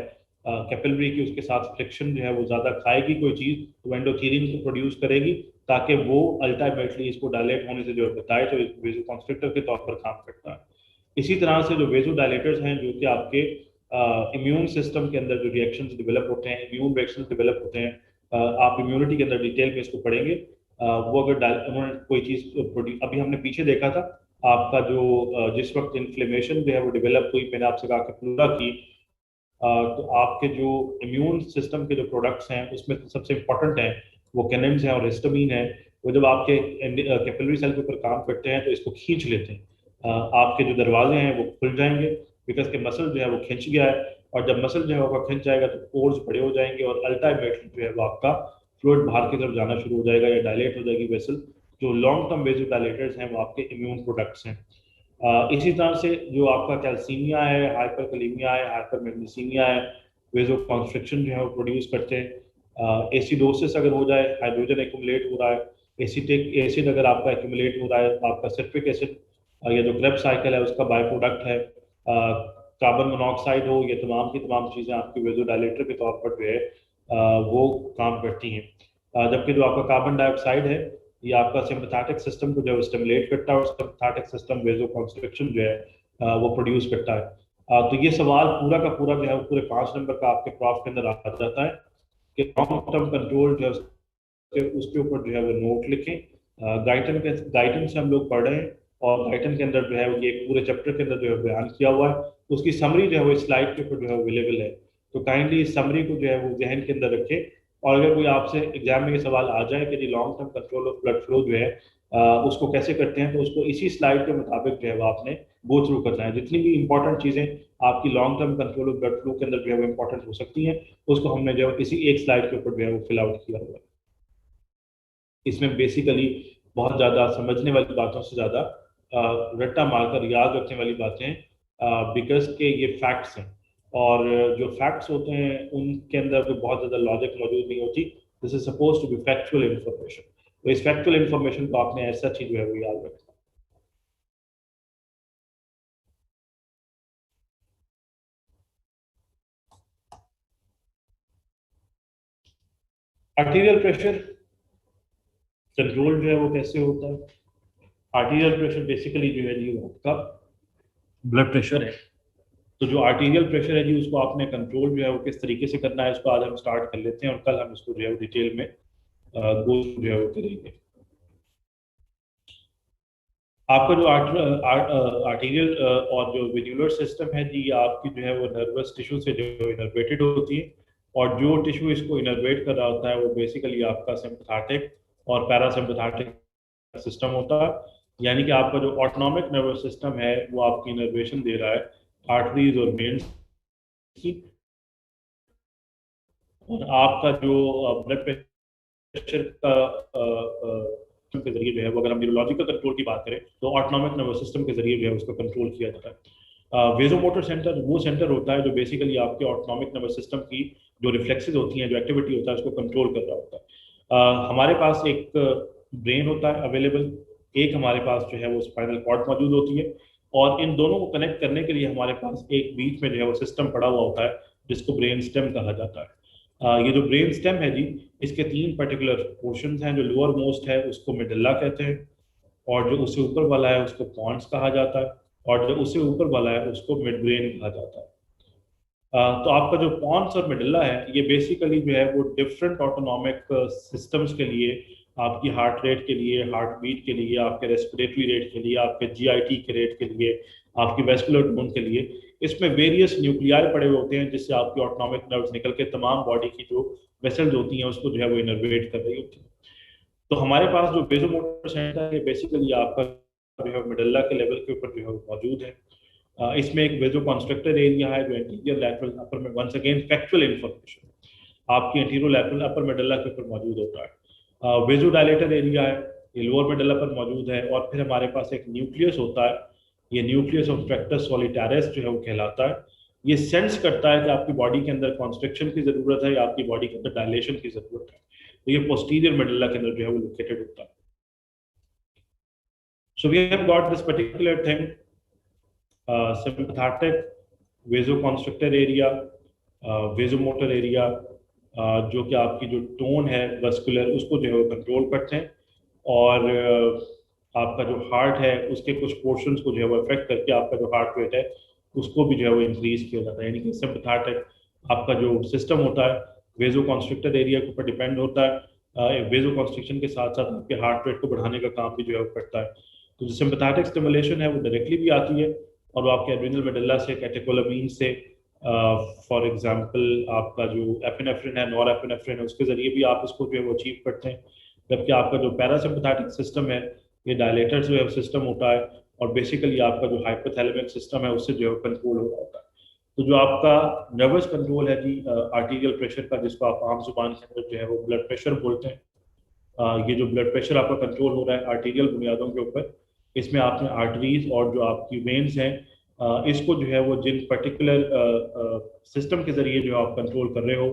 कैपिलरी की, उसके साथ फ्रिक्शन जो है वो ज़्यादा खाएगी कोई चीज़, तो एंडोथेलिन को प्रोड्यूस करेगी ताकि वो अल्टीमेटली इसको डायलेट होने से जो बताए, तो वेजो कॉन्स्ट्रिक्टर के तौर पर काम करता है। इसी तरह से जो वेजो डायलेटर्स हैं जो कि आपके इम्यून सिस्टम के अंदर जो रिएक्शंस डेवलप होते हैं, इम्यून रिएक्शंस डेवलप होते हैं, आप इम्यूनिटी के अंदर डिटेल में इसको पढ़ेंगे। वो अगर उन्होंने कोई चीज़ अभी हमने पीछे देखा था, आपका जो जिस वक्त इन्फ्लेमेशन जो है वो डेवलप हुई, मैंने आपसे कहा कि पूरा की, तो आपके जो इम्यून सिस्टम के जो प्रोडक्ट्स हैं उसमें तो सबसे इंपॉर्टेंट हैं वो कैनिन्स हैं और हिस्टामीन है। वो जब आपके कैपिलरी सेल के ऊपर काम करते हैं तो इसको खींच लेते हैं, आपके जो दरवाजे हैं वो खुल जाएंगे, बिकॉज के मसल जो है वो खिंच गया है। और जब मसल जो है वो खिंच जाएगा तो पोर्स बड़े हो जाएंगे और अल्टीमेटली जो है वो आपका फ्लूइड बाहर की तरफ जाना शुरू हो जाएगा या डायलेट हो जाएगी वेसल। जो लॉन्ग टर्म बेसिक डायलेटर्स हैं वो आपके इम्यून प्रोडक्ट्स हैं। इसी तरह से जो आपका कैल्सीमिया है, हाइपरकलीमिया है, हाइपरमैग्नीसीमिया है, वेजो कॉन्स्ट्रिक्शन जो है वो प्रोड्यूस करते हैं। एसिडोसिस अगर हो जाए, हाइड्रोजन एक्यूमुलेट हो रहा है, एसिटिक एसिड अगर आपका एक्यूमुलेट हो रहा है, तो आपका सिट्रिक एसिड या जो क्रेब्स साइकिल है उसका बाय प्रोडक्ट है, कार्बन मोनोऑक्साइड हो, ये तमाम की तमाम चीज़ें आपकी वेजो डायलेटर के तौर पर जो है वो काम करती हैं। जबकि जो आपका कार्बन डाइऑक्साइड है ये आपका सिम्पथेटिक सिस्टम को जो है स्टिमुलेट करता है और सिम्पथेटिक सिस्टम वेजो कॉन्स्ट्रिक्शन जो है वो प्रोड्यूस करता है। तो ये सवाल पूरा का पूरा जो है वो पूरे 5 नंबर का आपके प्रॉफ के अंदर आ जाता है कि लॉन्ग टर्म कंट्रोल जो है उसके ऊपर जो है वो नोट लिखें। गाइडन से हम लोग पढ़ रहे हैं और गाइडन के अंदर जो है ये पूरे चैप्टर के अंदर जो है बयान किया हुआ है, उसकी समरी जो है वो स्लाइड के ऊपर जो है अवेलेबल है। तो काइंडली इस समरी को जो है वो जहन के अंदर रखें। और अगर कोई आपसे एग्जाम में ये सवाल आ जाए कि long term control of blood flow जो है उसको कैसे करते हैं, तो उसको इसी स्लाइड के मुताबिक जो है वो आपने गो थ्रू करना है। जितनी भी इंपॉर्टेंट चीज़ें आपकी long term control of blood flow के अंदर जो है वो इंपॉर्टेंट हो सकती हैं, उसको हमने जो है इसी एक स्लाइड के ऊपर जो है वो फिल आउट किया हुआ है। इसमें बेसिकली बहुत ज़्यादा समझने वाली बातों से ज़्यादा रट्टा मारकर याद रखने वाली बातें, बिकॉज के ये फैक्ट्स हैं। और जो फैक्ट्स होते हैं उनके अंदर तो बहुत ज़्यादा लॉजिक मौजूद नहीं होती। This is suppose to be factual information. तो इस फैक्चुअल इन्फॉर्मेशन को आपने ऐसा चीज़ जो है वो याद रखना। आर्टीरियल प्रेशर कंट्रोल जो है वो कैसे होता है? आर्टीरियल प्रेशर बेसिकली जो है जी वो आपका ब्लड प्रेशर है। तो जो आर्टीरियल प्रेशर है जी उसको आपने कंट्रोल जो है वो किस तरीके से करना है, इसको आज हम स्टार्ट कर लेते हैं और कल हम इसको जो है वो डिटेल में गो जो है वो करेंगे। आपका जो आर्टीरियल और जो वेन्युलर सिस्टम है जी, आपकी जो है वो नर्वस टिश्यू से जो इनर्वेटेड होती है, और जो टिश्यू इसको इनर्वेट कर रहा होता है वो बेसिकली आपका सिम्पथेटिक और पैरासिम्पथेटिक सिस्टम होता है। यानी कि आपका जो ऑटोनॉमिक नर्वस सिस्टम है वो आपकी इनर्वेशन दे रहा है आर्टरीज और वेन्स की, और आपका जो ब्लड प्रेशर का के जरिए जो है वो, अगर हम न्यूरोलॉजिकल कंट्रोल की बात करें तो ऑटोनॉमिक नर्वस सिस्टम के जरिए जो है उसको कंट्रोल किया जाता है। वेजोमोटर सेंटर वो सेंटर होता है जो बेसिकली आपके ऑटोनॉमिक नर्वस सिस्टम की जो रिफ्लेक्सेस होती हैं, जो एक्टिविटी होता है, उसको कंट्रोल कर रहा होता है। हमारे पास एक ब्रेन होता है अवेलेबल, एक हमारे पास जो है वो स्पाइनल कॉर्ड मौजूद होती है, और इन दोनों को कनेक्ट करने के लिए हमारे पास एक बीच में जो है वो सिस्टम पड़ा हुआ होता है जिसको ब्रेन स्टेम कहा जाता है। ये जो ब्रेन स्टेम है जी, इसके तीन पर्टिकुलर पोर्शंस हैं। जो लोअर मोस्ट है उसको मिडल्ला कहते हैं, और जो उससे ऊपर वाला है उसको पॉन्स कहा जाता है, और जो उससे ऊपर वाला है उसको मिड ब्रेन कहा जाता है। तो आपका जो पॉन्स और मिडल्ला है ये बेसिकली जो है वो डिफरेंट ऑटोनॉमिक सिस्टम्स के लिए, आपकी हार्ट रेट के लिए, हार्ट बीट के लिए, आपके रेस्पिरेटरी रेट के लिए, आपके जीआईटी के रेट के लिए, आपकी वेस्कुलर टोन के लिए, इसमें वेरियस न्यूक्लियाई पड़े हुए होते हैं जिससे आपकी ऑटोनॉमिक नर्व्स निकल के तमाम बॉडी की जो वेसल्स होती हैं उसको जो है वो इनर्वेट कर रही होती है। तो हमारे पास जो वेजोमोटर सेंटर है बेसिकली आपका जो है मिडल्ला के लेवल के ऊपर जो है वो मौजूद है। इसमें एक वेजो कॉन्स्ट्रक्टर एरिया है जो एंटीरियर लैटरल अपर में, वंस अगेन फैक्चुअल इंफॉर्मेशन, आपकी एंटीरियर लैटरल अपर मेडल्ला के ऊपर मौजूद होता है। वेजो डायलेटर एरिया है, ये लोअर मेडल्ला पर मौजूद है, और फिर हमारे पास एक न्यूक्लियस होता है, ये न्यूक्लियस ऑफ ट्रैक्टस सॉलिटारिस जो है वो कहलाता है। ये सेंस करता है कि आपकी बॉडी के अंदर कॉन्स्ट्रक्शन की जरूरत है या आपकी बॉडी के अंदर डायलेशन की जरूरत है, तो ये पोस्टीरियर मेडल्ला के अंदर जो है वो लोकेटेड होता है। So we have got this particular thing, sympathetic vasoconstrictor area, vasomotor area, जो कि आपकी जो टोन है वस्कुलर उसको जो है वो कंट्रोल करते हैं, और आपका जो हार्ट है उसके कुछ पोर्शंस को जो है वो अफेक्ट करके आपका जो हार्ट रेट है उसको भी जो है वो इंक्रीज किया जाता है। यानी कि सिम्पथेटिक आपका जो सिस्टम होता है वेजो कॉन्स्ट्रिक्टर एरिया के ऊपर डिपेंड होता है, वेजो कॉन्स्ट्रिक्शन के साथ साथ आपके हार्ट रेट को बढ़ाने का काम भी जो है वो करता है। तो जो सिम्पथेटिक स्टिमुलेशन है वो डायरेक्टली भी आती है, और वो आपके एड्रिनल मेडुला से, कैटेकोलामीन से, फॉर एग्जांपल आपका जो एपिनेफ्रिन है, नॉर एपिनेफ्रिन है, उसके जरिए भी आप इसको जो है वो अचीव करते हैं। जबकि आपका जो पैरासिम्पथेटिक सिस्टम है ये डायलेटर जो है सिस्टम होता है, और बेसिकली आपका जो हाइपोथैलेमिक सिस्टम है उससे जो है कंट्रोल हो रहा होता है। तो जो आपका नर्वस कंट्रोल है जी आर्टीरियल प्रेशर का, जिसको आप आम जुबान के अंदर जो है वो ब्लड प्रेशर बोलते हैं, ये जो ब्लड प्रेशर आपका कंट्रोल हो रहा है आर्टीरियल बुनियादों के ऊपर, इसमें आपने आर्टरीज और जो आपकी वेन्स हैं इसको जो है वो जिन पर्टिकुलर सिस्टम के जरिए जो आप कंट्रोल कर रहे हो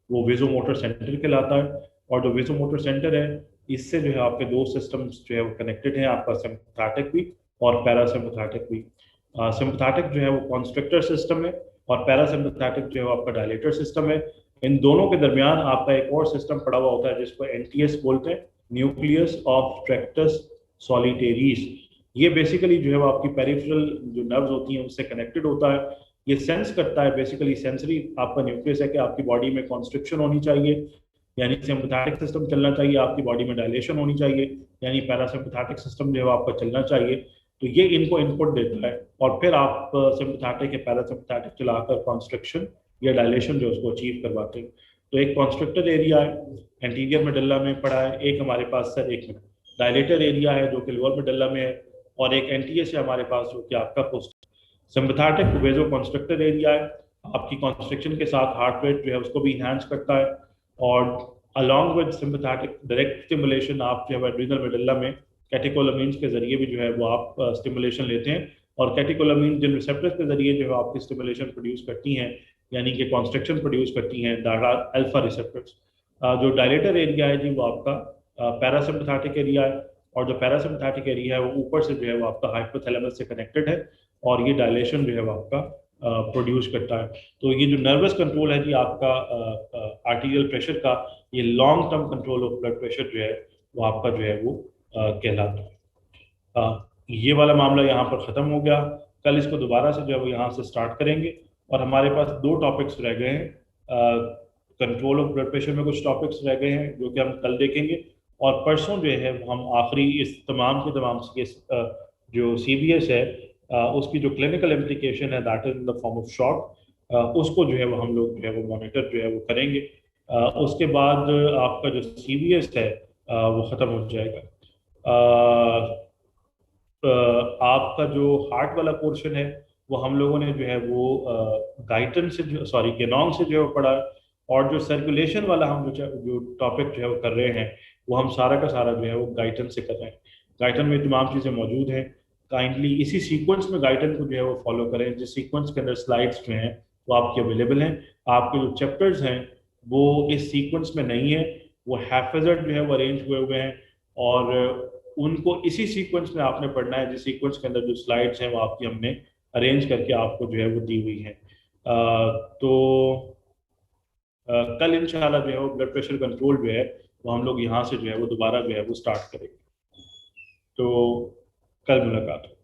वो वेजोमोटर सेंटर कहलाता है। और जो वेजोमोटर सेंटर है इससे जो है आपके दो सिस्टम्स जो है वो कनेक्टेड हैं, आपका सिम्पथेटिक भी और पैरासिम्पथेटिक भी। सिम्पथेटिक जो है वो कॉन्स्ट्रक्टर सिस्टम है, और पैरासिम्पथेटिक जो है वो आपका डायलेटर सिस्टम है। इन दोनों के दरमियान आपका एक और सिस्टम पड़ा हुआ होता है जिसको एनटीएस बोलते हैं, न्यूक्लियस ऑफ ट्रैक्टस सॉलिटेरिस। ये बेसिकली जो है वो आपकी पेरिफेरल जो नर्व्स होती हैं उससे कनेक्टेड होता है। ये सेंस करता है, बेसिकली सेंसरी आपका न्यूक्लियस है कि आपकी बॉडी में कॉन्स्ट्रिक्शन होनी चाहिए, यानी सिम्पथेटिक सिस्टम चलना चाहिए, आपकी बॉडी में डायलेशन होनी चाहिए, यानी पैरासिम्पथेटिक सिस्टम जो है आपका चलना चाहिए। तो ये इनको इनपुट देता है, और फिर आप सिम्पथेटिक या पैरासिम्पथेटिक चलाकर कॉन्स्ट्रिक्शन या डायलेशन जो उसको अचीव करवाते हैं। तो एक कॉन्स्ट्रिक्टर एरिया है एंटीरियर मेडुला में पड़ा है, एक हमारे पास सर एक मिनट डायलेटर एरिया है जो कि लोअर मेडुला में है, और एक एनटीएस है हमारे पास जो कि आपका पोस्ट सिम्पथेटिक वेजो कॉन्स्ट्रिक्टर एरिया है। आपकी कॉन्स्ट्रिक्शन के साथ हार्ट रेट जो है उसको भी इनहांस करता है, और along with sympathetic direct stimulation आप जो है एड्रिनल मेडुला में कैटेकोलामीन्स के जरिए भी जो है वो आप स्टिमुलेशन लेते हैं, और कैटेकोलामीन जिन रिसेप्टर्स के जरिए जो है आपकी स्टिमुलेशन प्रोड्यूस करती हैं, यानी कि कॉन्स्ट्रक्शन प्रोड्यूस करती हैं, अल्फा रिसेप्टर्स। जो डायलेटर एरिया है जी वो आपका पैरासिम्पथेटिक एरिया है, और जो पैरासिम्पथेटिक एरिया है वो ऊपर से जो है वो आपका हाइपोथैलेमस से कनेक्टेड है, और ये डायलेशन जो है वो आपका प्रोड्यूस करता है। तो ये जो नर्वस कंट्रोल है जी आपका आर्टीरियल प्रेशर का, ये long term control of blood pressure जो है वो आपका जो है वो कहलाता है। ये वाला मामला यहाँ पर ख़त्म हो गया। कल इसको दोबारा से जो है वो यहाँ से स्टार्ट करेंगे और हमारे पास दो टॉपिक्स रह गए हैं। कंट्रोल ऑफ ब्लड प्रेशर में कुछ टॉपिक्स रह गए हैं जो कि हम कल देखेंगे, और परसों जो है वो हम आखिरी इस तमाम के तमाम केस जो CBS है उसकी जो क्लिनिकल इम्प्लीकेशन है that is in the form of shock, उसको जो है वो हम लोग जो है वो मॉनिटर जो है वो करेंगे। उसके बाद आपका जो CBS है वो ख़त्म हो जाएगा। आपका जो हार्ट वाला पोर्शन है वो हम लोगों ने जो है वो गाइटन से जो सॉरी गेनोंग से जो है वो पढ़ा है, और जो सर्कुलेशन वाला हम जो टॉपिक जो है वो कर रहे हैं वो हम सारा का सारा जो है वो गाइटन से कर रहे हैं। गाइटन में तमाम चीज़ें मौजूद हैं। काइंडली इसी सीक्वेंस में गाइटन को जो है वो फॉलो करें जिस सीक्वेंस के अंदर स्लाइड्स जो हैं वो आपके अवेलेबल हैं। आपके जो चैप्टर्स हैं वो इस सीक्वेंस में नहीं है, वो हैफेजर्ड जो है वो अरेंज हुए हुए हैं, और उनको इसी सीक्वेंस में आपने पढ़ना है जिस सीक्वेंस के अंदर जो स्लाइड्स हैं वो आपकी हमने अरेंज करके आपको जो है वो दी हुई है। तो कल इंशाल्लाह जो है वो ब्लड प्रेशर कंट्रोल जो है वो हम लोग यहाँ से जो है वो दोबारा जो है वो स्टार्ट करेंगे। तो कल मुलाकात होगी।